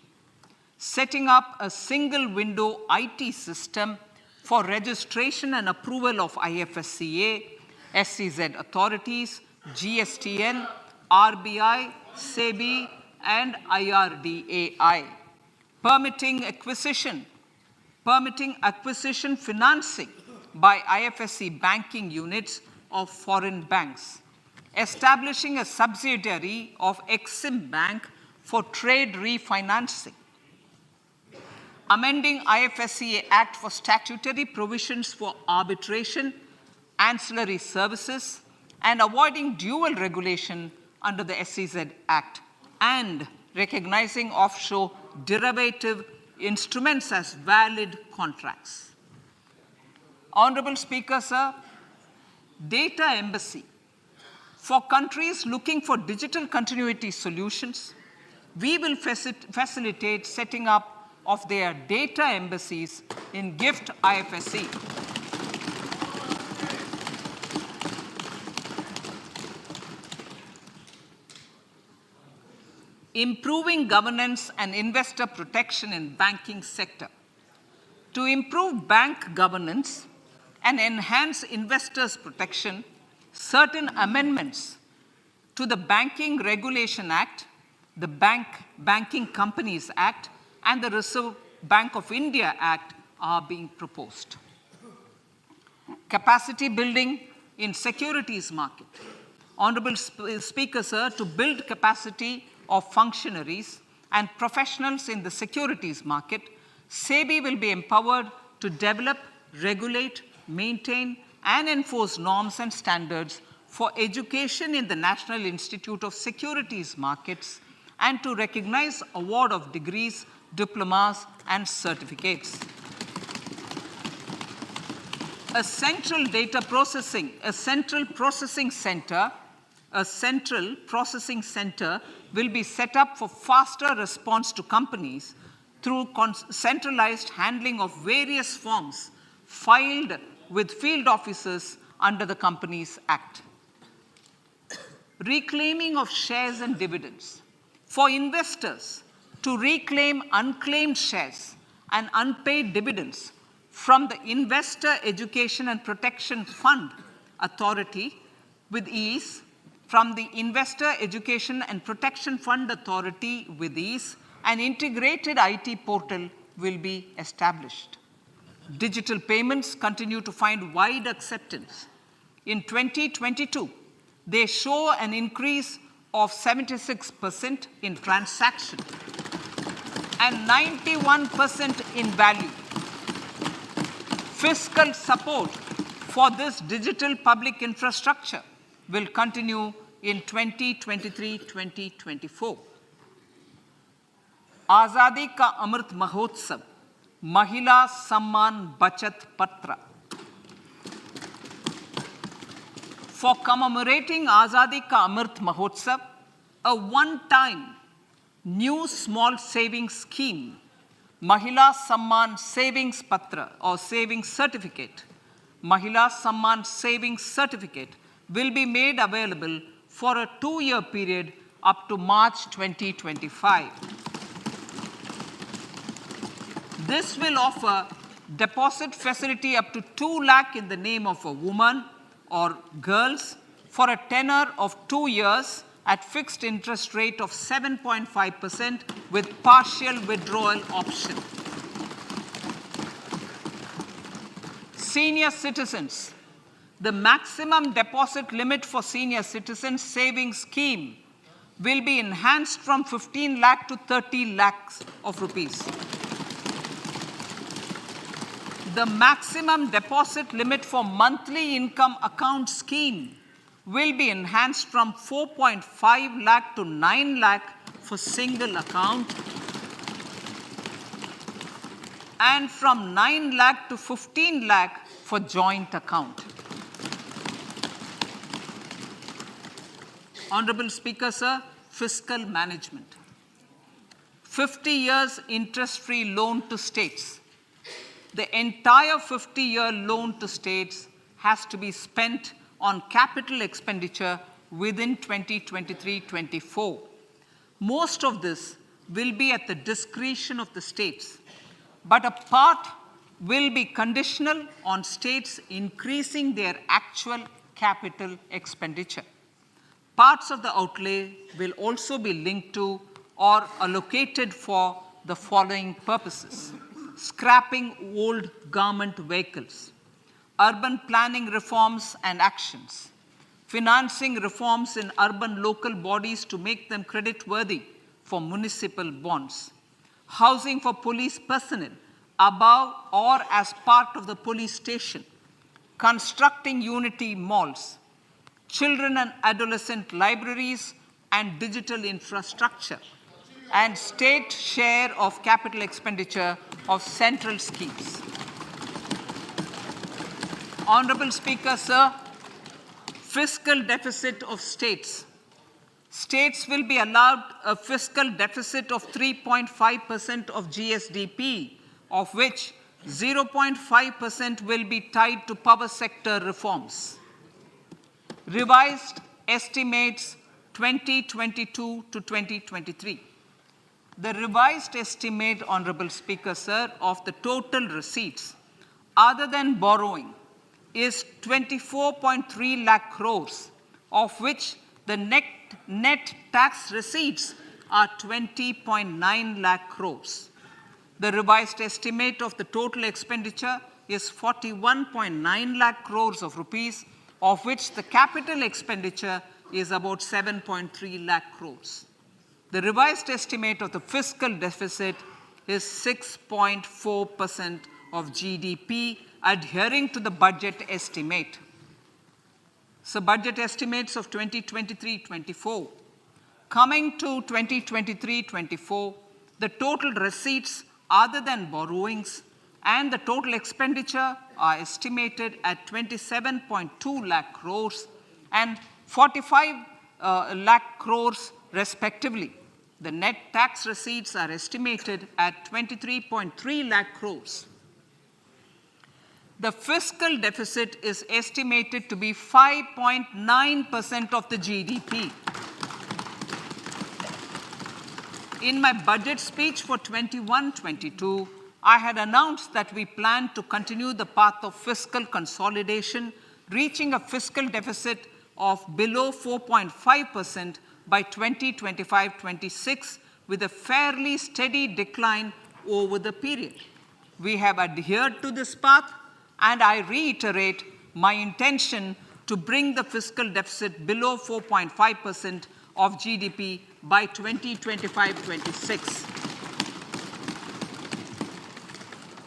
Setting up a single window IT system for registration and approval of IFSCA, SEZ authorities, GSTN, RBI, SEBI, and IRDAI. Permitting acquisition financing by IFSC banking units of foreign banks. Establishing a subsidiary of Exim Bank for trade refinancing. Amending IFSCA Act for statutory provisions for arbitration, ancillary services, and avoiding dual regulation under the SEZ Act, and recognizing offshore derivative instruments as valid contracts. Honorable Speaker, sir, data embassy. For countries looking for digital continuity solutions, we will facilitate setting up of their data embassies in GIFT IFSC. Improving governance and investor protection in banking sector. To improve bank governance and enhance investors' protection, certain amendments to the Banking Regulation Act, the Banking Companies Act, and the Reserve Bank of India Act are being proposed. Capacity building in securities market. Honorable Speaker, sir, to build capacity of functionaries and professionals in the securities market, SEBI will be empowered to develop, regulate, maintain, and enforce norms and standards for education in the National Institute of Securities Markets and to recognize award of degrees, diplomas, and certificates. A central processing center will be set up for faster response to companies through centralized handling of various forms filed with field officers under the Companies Act. Reclaiming of shares and dividends. For investors to reclaim unclaimed shares and unpaid dividends from the Investor Education and Protection Fund Authority with ease, from the Investor Education and Protection Fund Authority with ease, an integrated IT portal will be established. Digital payments continue to find wide acceptance. In 2022, they show an increase of 76% in transaction and 91% in value. Fiscal support for this digital public infrastructure will continue in 2023-2024. Azadi Ka Amrit Mahotsav, Mahila Samman Bachat Patra. for commemorating Azadi Ka Amrit Mahotsav, a one-time new small savings scheme, Mahila Samman Savings Patra or Savings Certificate, Mahila Samman Savings Certificate will be made available for a 2-year period up to March 2025. This will offer deposit facility up to 2 lakh in the name of a woman or girls for a tenure of 2 years at fixed interest rate of 7.5% with partial withdrawal option. Senior citizens. The maximum deposit limit for senior citizens savings scheme will be enhanced from 15 lakh to 30 lakhs of rupees. The maximum deposit limit for monthly income account scheme will be enhanced from 4.5 lakh to 9 lakh for single account and from 9 lakh to 15 lakh for joint account. Honorable Speaker, sir, fiscal management. 50 years interest-free loan to states. The entire 50-year loan to states has to be spent on capital expenditure within 2023-24. Most of this will be at the discretion of the states, but a part will be conditional on states increasing their actual capital expenditure. Parts of the outlay will also be linked to or allocated for the following purposes: scrapping old government vehicles, urban planning reforms and actions, financing reforms in urban local bodies to make them credit-worthy for municipal bonds, housing for police personnel above or as part of the police station, constructing unity malls, children and adolescent libraries and digital infrastructure, and state share of capital expenditure of central schemes. Honorable Speaker, sir, fiscal deficit of states. States will be allowed a fiscal deficit of 3.5% of GSDP, of which 0.5% will be tied to power sector reforms. Revised estimates 2022 to 2023. The revised estimate, Honorable Speaker, sir, of the total receipts other than borrowing is 24.3 lakh crores, of which the net tax receipts are 20.9 lakh crores. The revised estimate of the total expenditure is 41.9 lakh crores of rupees, of which the capital expenditure is about 7.3 lakh crores. The revised estimate of the fiscal deficit is 6.4% of GDP, adhering to the budget estimate. So budget estimates of 2023-24. Coming to 2023-24, the total receipts other than borrowings and the total expenditure are estimated at 27.2 lakh crores and 45 lakh crores respectively. The net tax receipts are estimated at 23.3 lakh crores. The fiscal deficit is estimated to be 5.9% of the GDP. In my budget speech for 21-22, I had announced that we plan to continue the path of fiscal consolidation, reaching a fiscal deficit of below 4.5% by 2025-26, with a fairly steady decline over the period. We have adhered to this path, and I reiterate my intention to bring the fiscal deficit below 4.5% of GDP by 2025-26.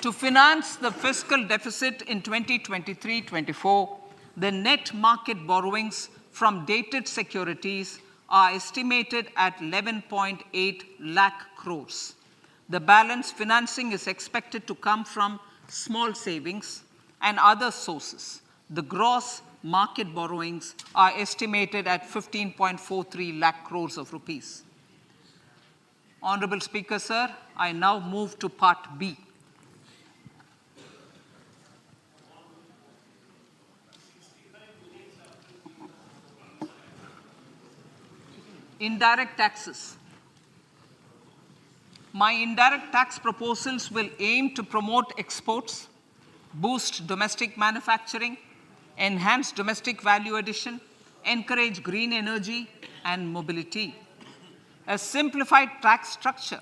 To finance the fiscal deficit in 2023-24, the net market borrowings from dated securities are estimated at 11.8 lakh crores. The balance financing is expected to come from small savings and other sources. The gross market borrowings are estimated at 15.43 lakh crores of rupees. Honorable Speaker, sir, I now move to Part B. Indirect taxes. My indirect tax proposals will aim to promote exports, boost domestic manufacturing, enhance domestic value addition, encourage green energy and mobility. A simplified tax structure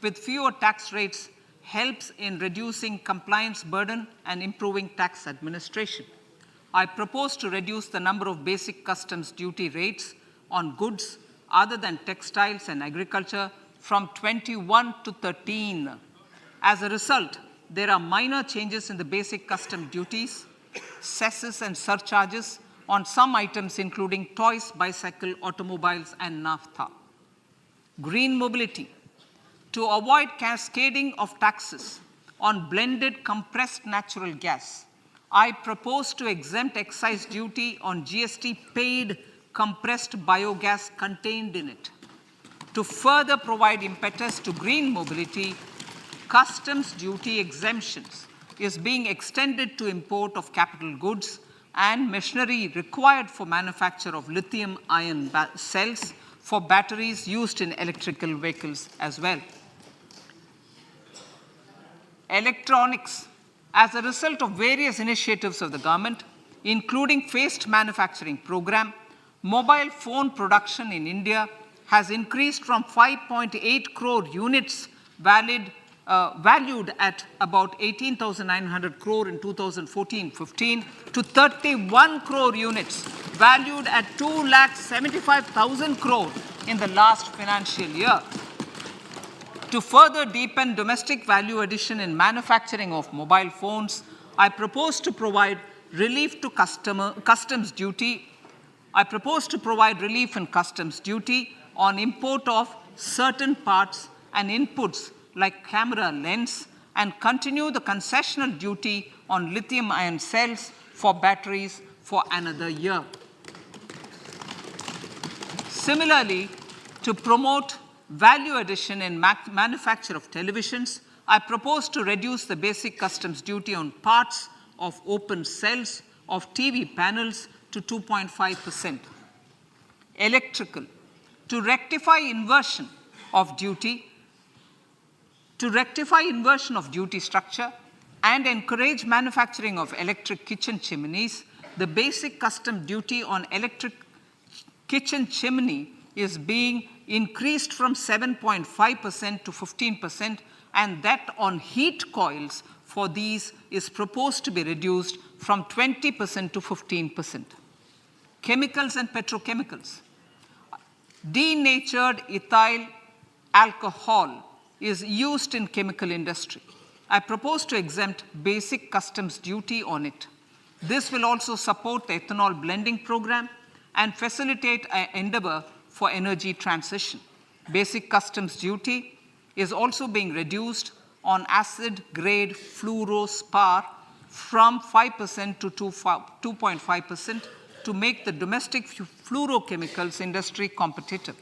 with fewer tax rates helps in reducing compliance burden and improving tax administration. I propose to reduce the number of basic customs duty rates on goods other than textiles and agriculture from 21 to 13. As a result, there are minor changes in the basic custom duties, cesses and surcharges on some items including toys, bicycle, automobiles and naphtha. Green mobility. To avoid cascading of taxes on blended compressed natural gas, I propose to exempt excise duty on GST paid compressed biogas contained in it. To further provide impetus to green mobility, customs duty exemptions is being extended to import of capital goods and machinery required for manufacture of lithium-ion cells for batteries used in electrical vehicles as well. Electronics. As a result of various initiatives of the government, including phased manufacturing program, mobile phone production in India has increased from 5.8 crore units valued at about 18,900 crore in 2014-15 to 31 crore units valued at 2,75,000 crore in the last financial year. To further deepen domestic value addition in manufacturing of mobile phones, I propose to provide relief to customs duty. I propose to provide relief in customs duty on import of certain parts and inputs like camera lens and continue the concessional duty on lithium-ion cells for batteries for another year. Similarly, to promote value addition in manufacture of televisions, I propose to reduce the basic customs duty on parts of open cells of TV panels to 2.5%. Electrical. To rectify inversion of duty structure and encourage manufacturing of electric kitchen chimneys, the basic custom duty on electric kitchen chimney is being increased from 7.5% to 15%, and that on heat coils for these is proposed to be reduced from 20% to 15%. Chemicals and petrochemicals. Denatured ethyl alcohol is used in chemical industry. I propose to exempt basic customs duty on it. This will also support the ethanol blending program and facilitate an endeavor for energy transition. Basic customs duty is also being reduced on acid-grade fluorospar from 5% to 2.5% to make the domestic fluorochemicals industry competitive.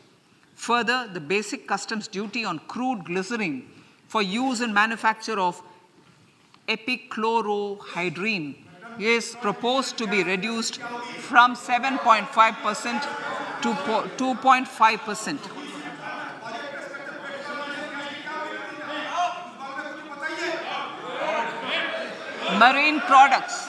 Further, the basic customs duty on crude glycerine for use in manufacture of epichlorohydrin is proposed to be reduced from 7.5% to 2.5%. Marine products.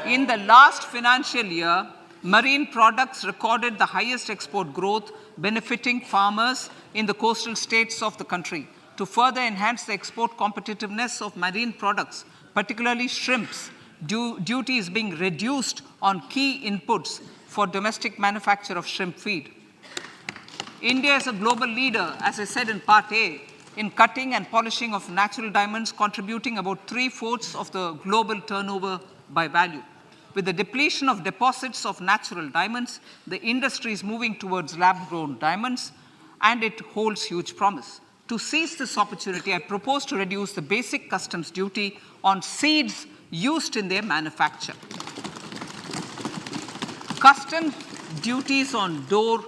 In the last financial year, marine products recorded the highest export growth, benefiting farmers in the coastal states of the country. To further enhance the export competitiveness of marine products, particularly shrimps, duty is being reduced on key inputs for domestic manufacture of shrimp feed. India is a global leader, as I said in Part A, in cutting and polishing of natural diamonds, contributing about 3/4 of the global turnover by value. With the depletion of deposits of natural diamonds, the industry is moving towards lab-grown diamonds, and it holds huge promise. To seize this opportunity, I propose to reduce the basic customs duty on seeds used in their manufacture. Custom duties on door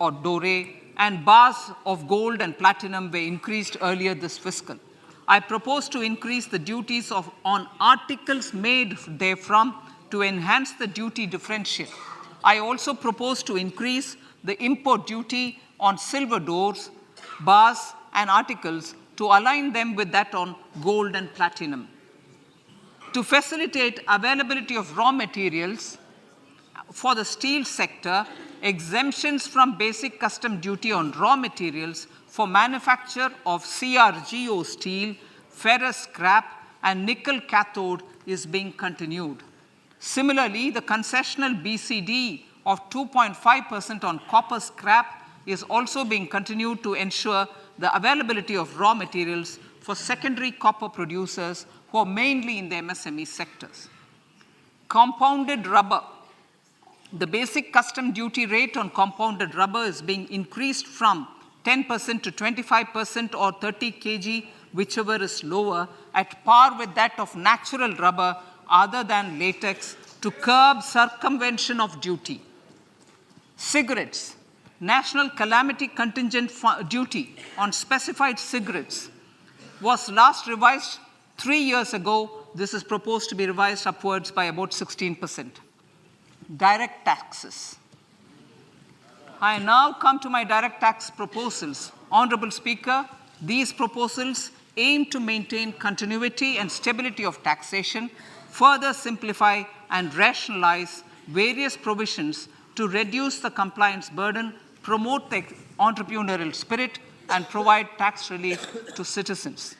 or dore and bars of gold and platinum were increased earlier this fiscal. I propose to increase the duties on articles made therefrom to enhance the duty differential. I also propose to increase the import duty on silver doors, bars, and articles to align them with that on gold and platinum. To facilitate availability of raw materials for the steel sector, exemptions from basic custom duty on raw materials for manufacture of CRGO steel, ferrous scrap, and nickel cathode is being continued. Similarly, the concessional BCD of 2.5% on copper scrap is also being continued to ensure the availability of raw materials for secondary copper producers who are mainly in the MSME sectors. Compounded rubber. The basic custom duty rate on compounded rubber is being increased from 10% to 25% or 30 kg, whichever is lower, at par with that of natural rubber other than latex to curb circumvention of duty. Cigarettes. National calamity contingent duty on specified cigarettes was last revised 3 years ago. This is proposed to be revised upwards by about 16%. Direct taxes. I now come to my direct tax proposals. Honorable Speaker, these proposals aim to maintain continuity and stability of taxation, further simplify and rationalize various provisions to reduce the compliance burden, promote the entrepreneurial spirit, and provide tax relief to citizens.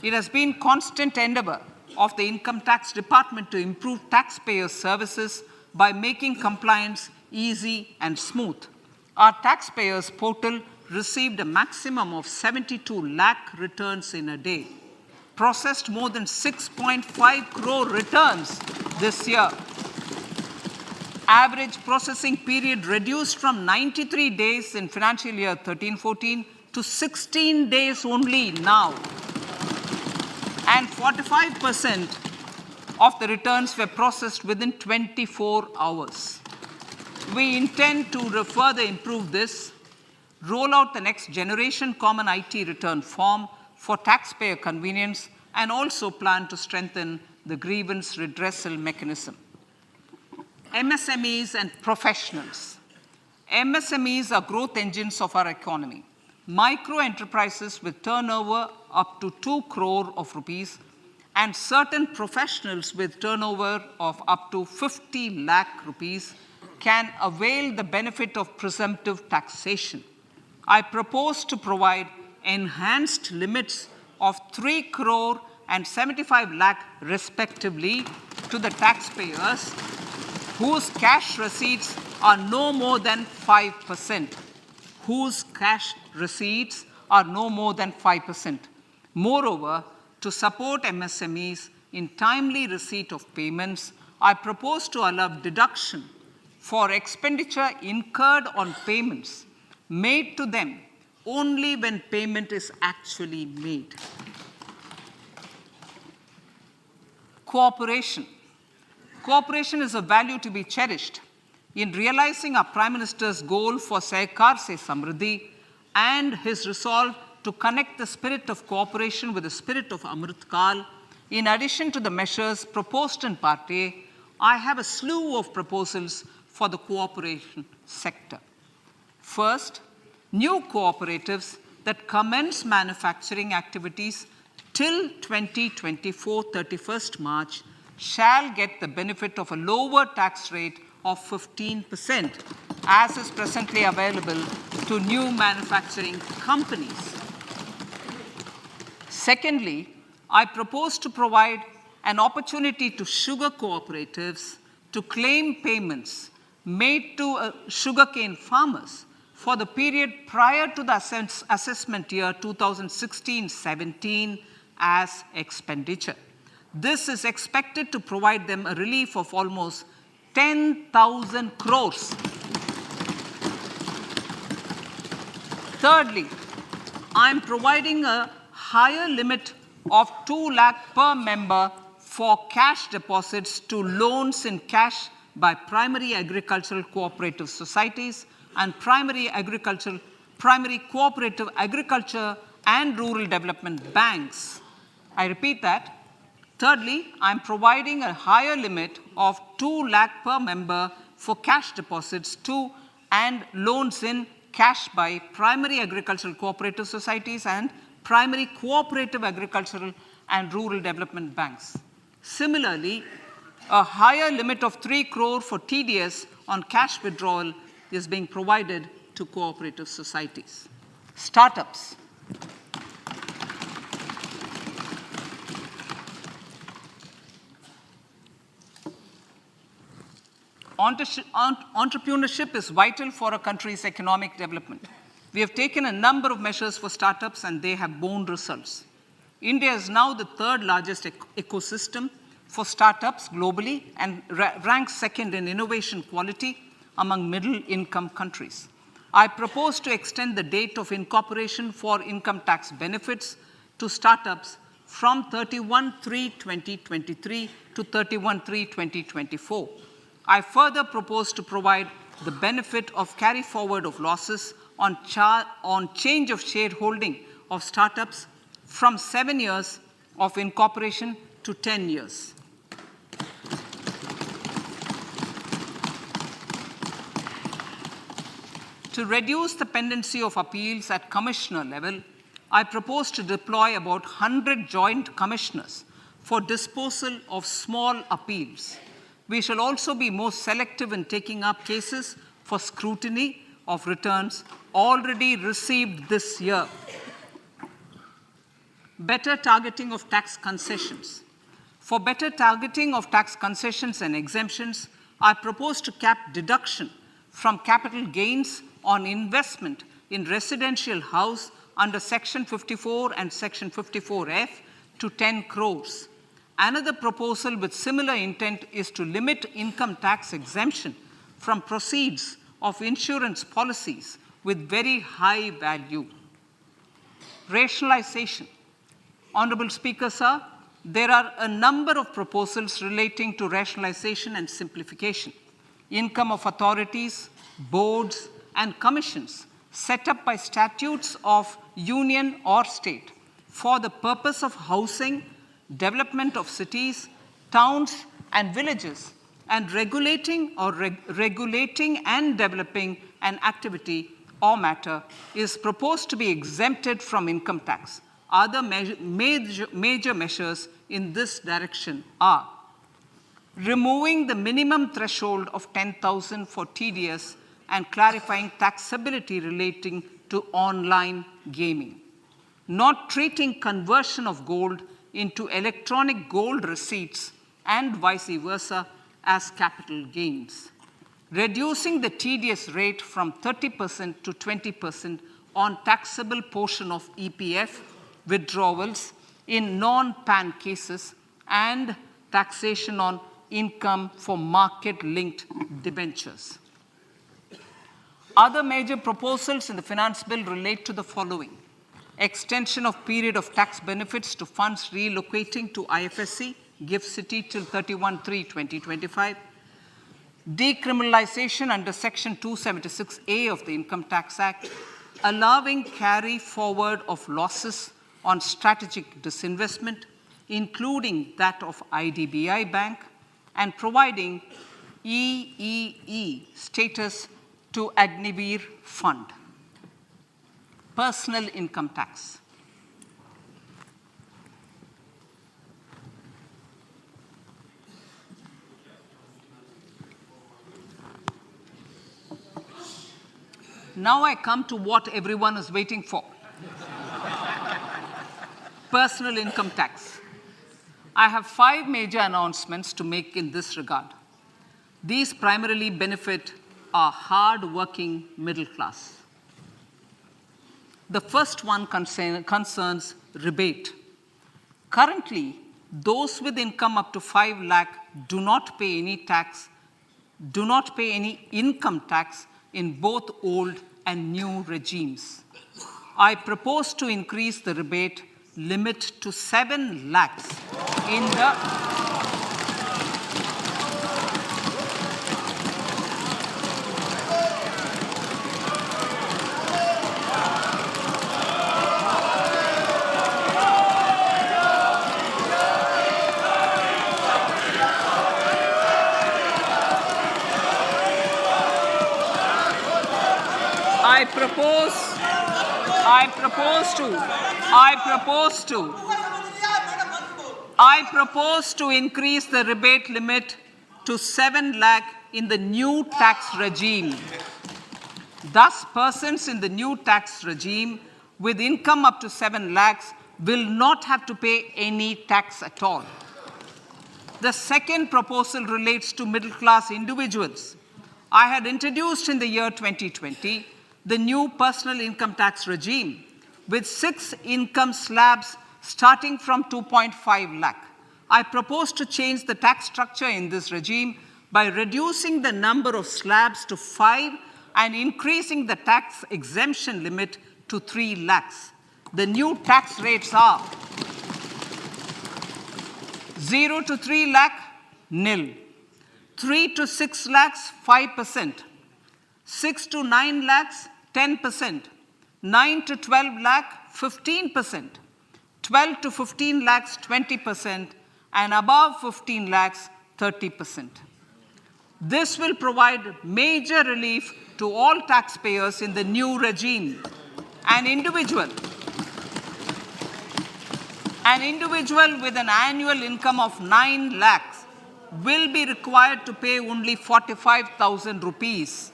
It has been constant endeavor of the Income Tax Department to improve taxpayers' services by making compliance easy and smooth. Our taxpayers portal received a maximum of 72 lakh returns in a day, processed more than 6.5 crore returns this year. Average processing period reduced from 93 days in financial year 13-14 to 16 days only now. And 45% of the returns were processed within 24 hours. We intend to further improve this, roll out the next generation common IT return form for taxpayer convenience, and also plan to strengthen the grievance redressal mechanism. MSMEs and professionals. MSMEs are growth engines of our economy. Micro enterprises with turnover up to 2 crore of rupees and certain professionals with turnover of up to 50 lakh rupees can avail the benefit of presumptive taxation. I propose to provide enhanced limits of 3 crore and 75 lakh respectively to the taxpayers whose cash receipts are no more than 5%. Whose cash receipts are no more than 5%. Moreover, to support MSMEs in timely receipt of payments, I propose to allow deduction for expenditure incurred on payments made to them only when payment is actually made. Cooperation. Cooperation is a value to be cherished. In realizing our Prime Minister's goal for Sehkar Se Samriddhi and his resolve to connect the spirit of cooperation with the spirit of Amrit Kal, in addition to the measures proposed in Part A, I have a slew of proposals for the cooperation sector. First, new cooperatives that commence manufacturing activities till 2024, 31st March, shall get the benefit of a lower tax rate of 15%, as is presently available to new manufacturing companies. Secondly, I propose to provide an opportunity to sugar cooperatives to claim payments made to sugarcane farmers for the period prior to the assessment year 2016-17 as expenditure. This is expected to provide them a relief of almost 10,000 crores. Thirdly, I am providing a higher limit of 2 lakh per member for cash deposits to loans in cash by primary agricultural cooperative societies and primary cooperative agriculture and rural development banks. I repeat that. Thirdly, I'm providing a higher limit of 2 lakh per member for cash deposits to and loans in cash by primary agricultural cooperative societies and primary cooperative agricultural and rural development banks. Similarly, a higher limit of 3 crore for TDS on cash withdrawal is being provided to cooperative societies. Startups. Entrepreneurship is vital for a country's economic development. We have taken a number of measures for startups and they have borne results. India is now the 3rd largest ecosystem for startups globally and ranks 2nd in innovation quality among middle-income countries. I propose to extend the date of incorporation for income tax benefits to startups from 31/3/2023 to 31/3/2024. I further propose to provide the benefit of carry forward of losses on change of shareholding of startups from 7 years of incorporation to 10 years. To reduce the pendency of appeals at commissioner level, I propose to deploy about 100 joint commissioners for disposal of small appeals. We shall also be more selective in taking up cases for scrutiny of returns already received this year. Better targeting of tax concessions. For better targeting of tax concessions and exemptions, I propose to cap deduction from capital gains on investment in residential house under Section 54 and Section 54F to 10 crores. Another proposal with similar intent is to limit income tax exemption from proceeds of insurance policies with very high value. Rationalization. Honorable Speaker, sir, there are a number of proposals relating to rationalization and simplification. Income of authorities, boards, and commissions set up by statutes of union or state for the purpose of housing, development of cities, towns, and villages, and regulating and developing an activity or matter is proposed to be exempted from income tax. Other major measures in this direction are removing the minimum threshold of 10,000 for TDS and clarifying taxability relating to online gaming, not treating conversion of gold into electronic gold receipts and vice versa as capital gains, reducing the TDS rate from 30% to 20% on taxable portion of EPF withdrawals in non-PAN cases, and taxation on income for market-linked debentures. Other major proposals in the finance bill relate to the following: extension of period of tax benefits to funds relocating to IFSC, GIFT City till 31/3/2025, decriminalization under Section 276A of the Income Tax Act, allowing carry forward of losses on strategic disinvestment, including that of IDBI Bank, and providing EEE status to Agnivir Fund. Personal income tax. Now I come to what everyone is waiting for. Personal income tax. I have 5 major announcements to make in this regard. These primarily benefit our hard-working middle class. The first one concerns rebate. Currently, those with income up to 5 lakh do not pay any income tax in both old and new regimes. I propose to increase the rebate limit to 7 lakhs in the I propose to increase the rebate limit to 7 lakh in the new tax regime. Thus, persons in the new tax regime with income up to 7 lakhs will not have to pay any tax at all. The second proposal relates to middle-class individuals. I had introduced in the year 2020 the new personal income tax regime with 6 income slabs starting from 2.5 lakh. I propose to change the tax structure in this regime by reducing the number of slabs to 5 and increasing the tax exemption limit to 3 lakhs. The new tax rates are 0 to 3 lakh, nil. 3 to 6 lakhs, 5%. 6 to 9 lakhs, 10%. 9 to 12 lakh, 15%. 12 to 15 lakhs, 20%. And above 15 lakhs, 30%. This will provide major relief to all taxpayers in the new regime. An individual with an annual income of 9 lakhs will be required to pay only 45,000 rupees.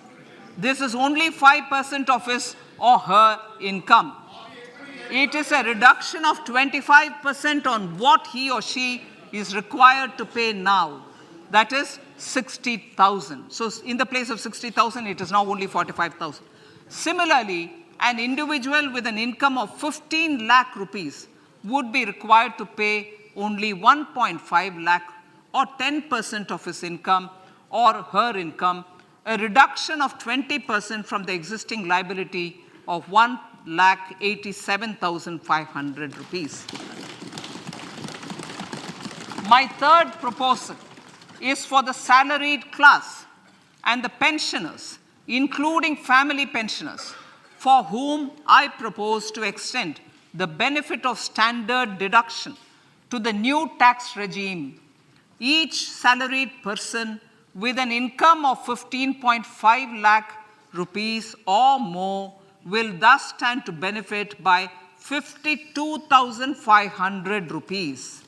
This is only 5% of his or her income. It is a reduction of 25% on what he or she is required to pay now. That is 60,000. So in the place of 60,000, it is now only 45,000. Similarly, an individual with an income of 15 lakh rupees would be required to pay only 1.5 lakh or 10% of his income or her income, a reduction of 20% from the existing liability of 1,87,500 rupees. My third proposal is for the salaried class and the pensioners, including family pensioners, for whom I propose to extend the benefit of standard deduction to the new tax regime. Each salaried person with an income of 15.5 lakh rupees or more will thus stand to benefit by 52,500 rupees.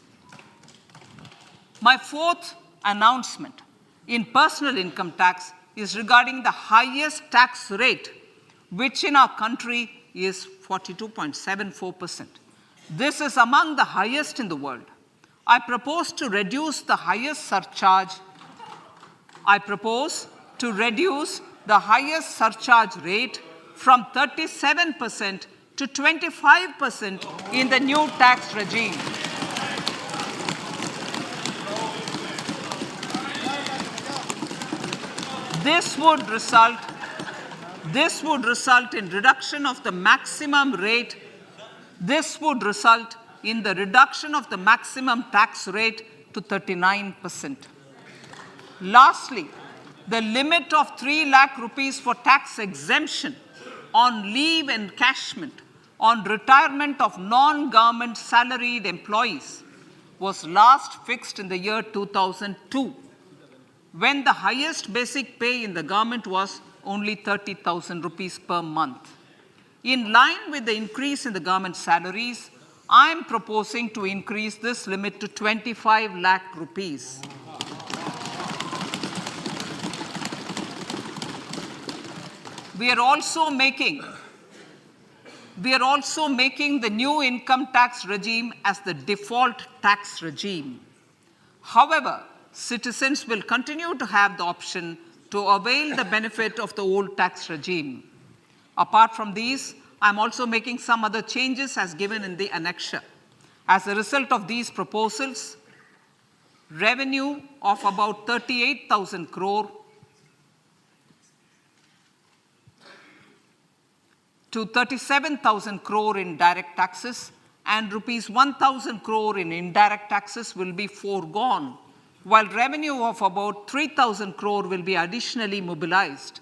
My fourth announcement in personal income tax is regarding the highest tax rate, which in our country is 42.74%. This is among the highest in the world. I propose to reduce the highest surcharge rate from 37% to 25% in the new tax regime. This would result in reduction of the maximum rate. This would result in the reduction of the maximum tax rate to 39%. Lastly, the limit of 3 lakh rupees for tax exemption on leave encashment on retirement of non-government salaried employees was last fixed in the year 2002, when the highest basic pay in the government was only 30,000 rupees per month. In line with the increase in the government salaries, I am proposing to increase this limit to 25 lakh rupees. We are also making the new income tax regime as the default tax regime. However, citizens will continue to have the option to avail the benefit of the old tax regime. Apart from these, I'm also making some other changes as given in the annexure. As a result of these proposals, revenue of about 38,000 crore to 37,000 crore in direct taxes and rupees 1,000 crore in indirect taxes will be foregone, while revenue of about 3,000 crore will be additionally mobilized.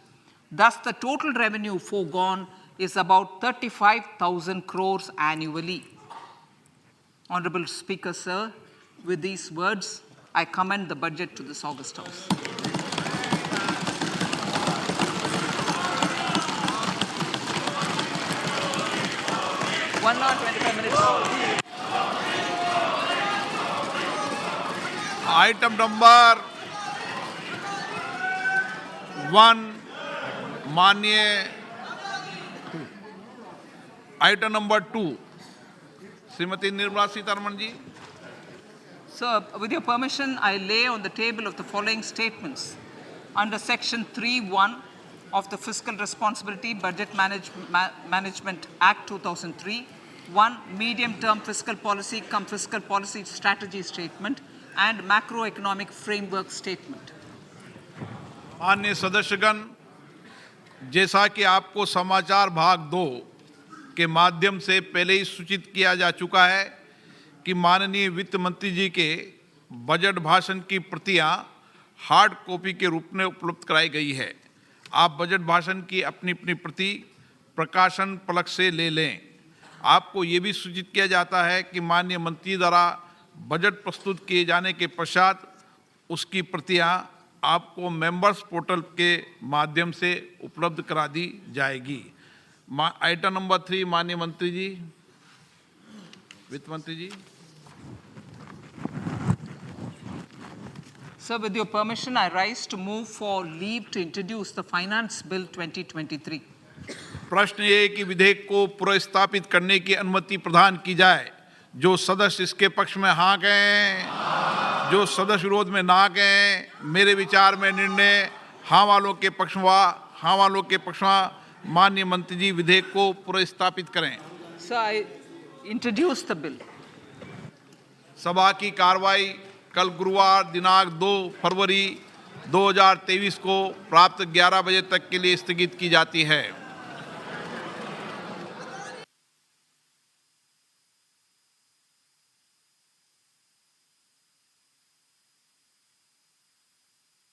Thus, the total revenue foregone is about 35,000 crores annually. Honorable Speaker, sir, with these words, I commend the budget to this August House. 1 hour 25 minutes. Item number 1 माननीय item number 2 Shrimati Nirmala Sitharaman ji. Sir, with your permission, I lay on the table of the following statements. Under Section 3(1) of the Fiscal Responsibility Budget Management Act 2003, 1. Medium-term fiscal policy cum fiscal policy strategy statement and macroeconomic framework statement. माननीय सदस्यगण, जैसा कि आपको समाचार भाग 2 के माध्यम से पहले ही सूचित किया जा चुका है कि माननीय वित्त मंत्री जी के बजट भाषण की प्रतियां हार्ड कॉपी के रूप में उपलब्ध कराई गई है। आप बजट भाषण की अपनी अपनी प्रति प्रकाशन पलक से ले लें। आपको ये भी सूचित किया जाता है कि माननीय मंत्री द्वारा बजट प्रस्तुत किए जाने के पश्चात उसकी प्रतियां आपको मेंबर्स पोर्टल के माध्यम से उपलब्ध करा दी जाएगी। आइटम नंबर 3 माननीय मंत्री जी, वित्त मंत्री जी। Sir, with your permission, I rise to move for leave to introduce the Finance Bill 2023. प्रश्न ये कि विधेयक को पुनर्स्थापित करने की अनुमति प्रदान की जाए। जो सदस्य इसके पक्ष में हाँ कहें, जो सदस्य विरोध में ना कहें। मेरे विचार में निर्णय हाँ वालों के पक्ष में माननीय मंत्री जी विधेयक को पुनर्स्थापित करें। Sir, I introduce the bill. सभा की कार्रवाई कल गुरुवार दिनांक 2 फरवरी 2023 को प्राप्त 11 बजे तक के लिए स्थगित की जाती है।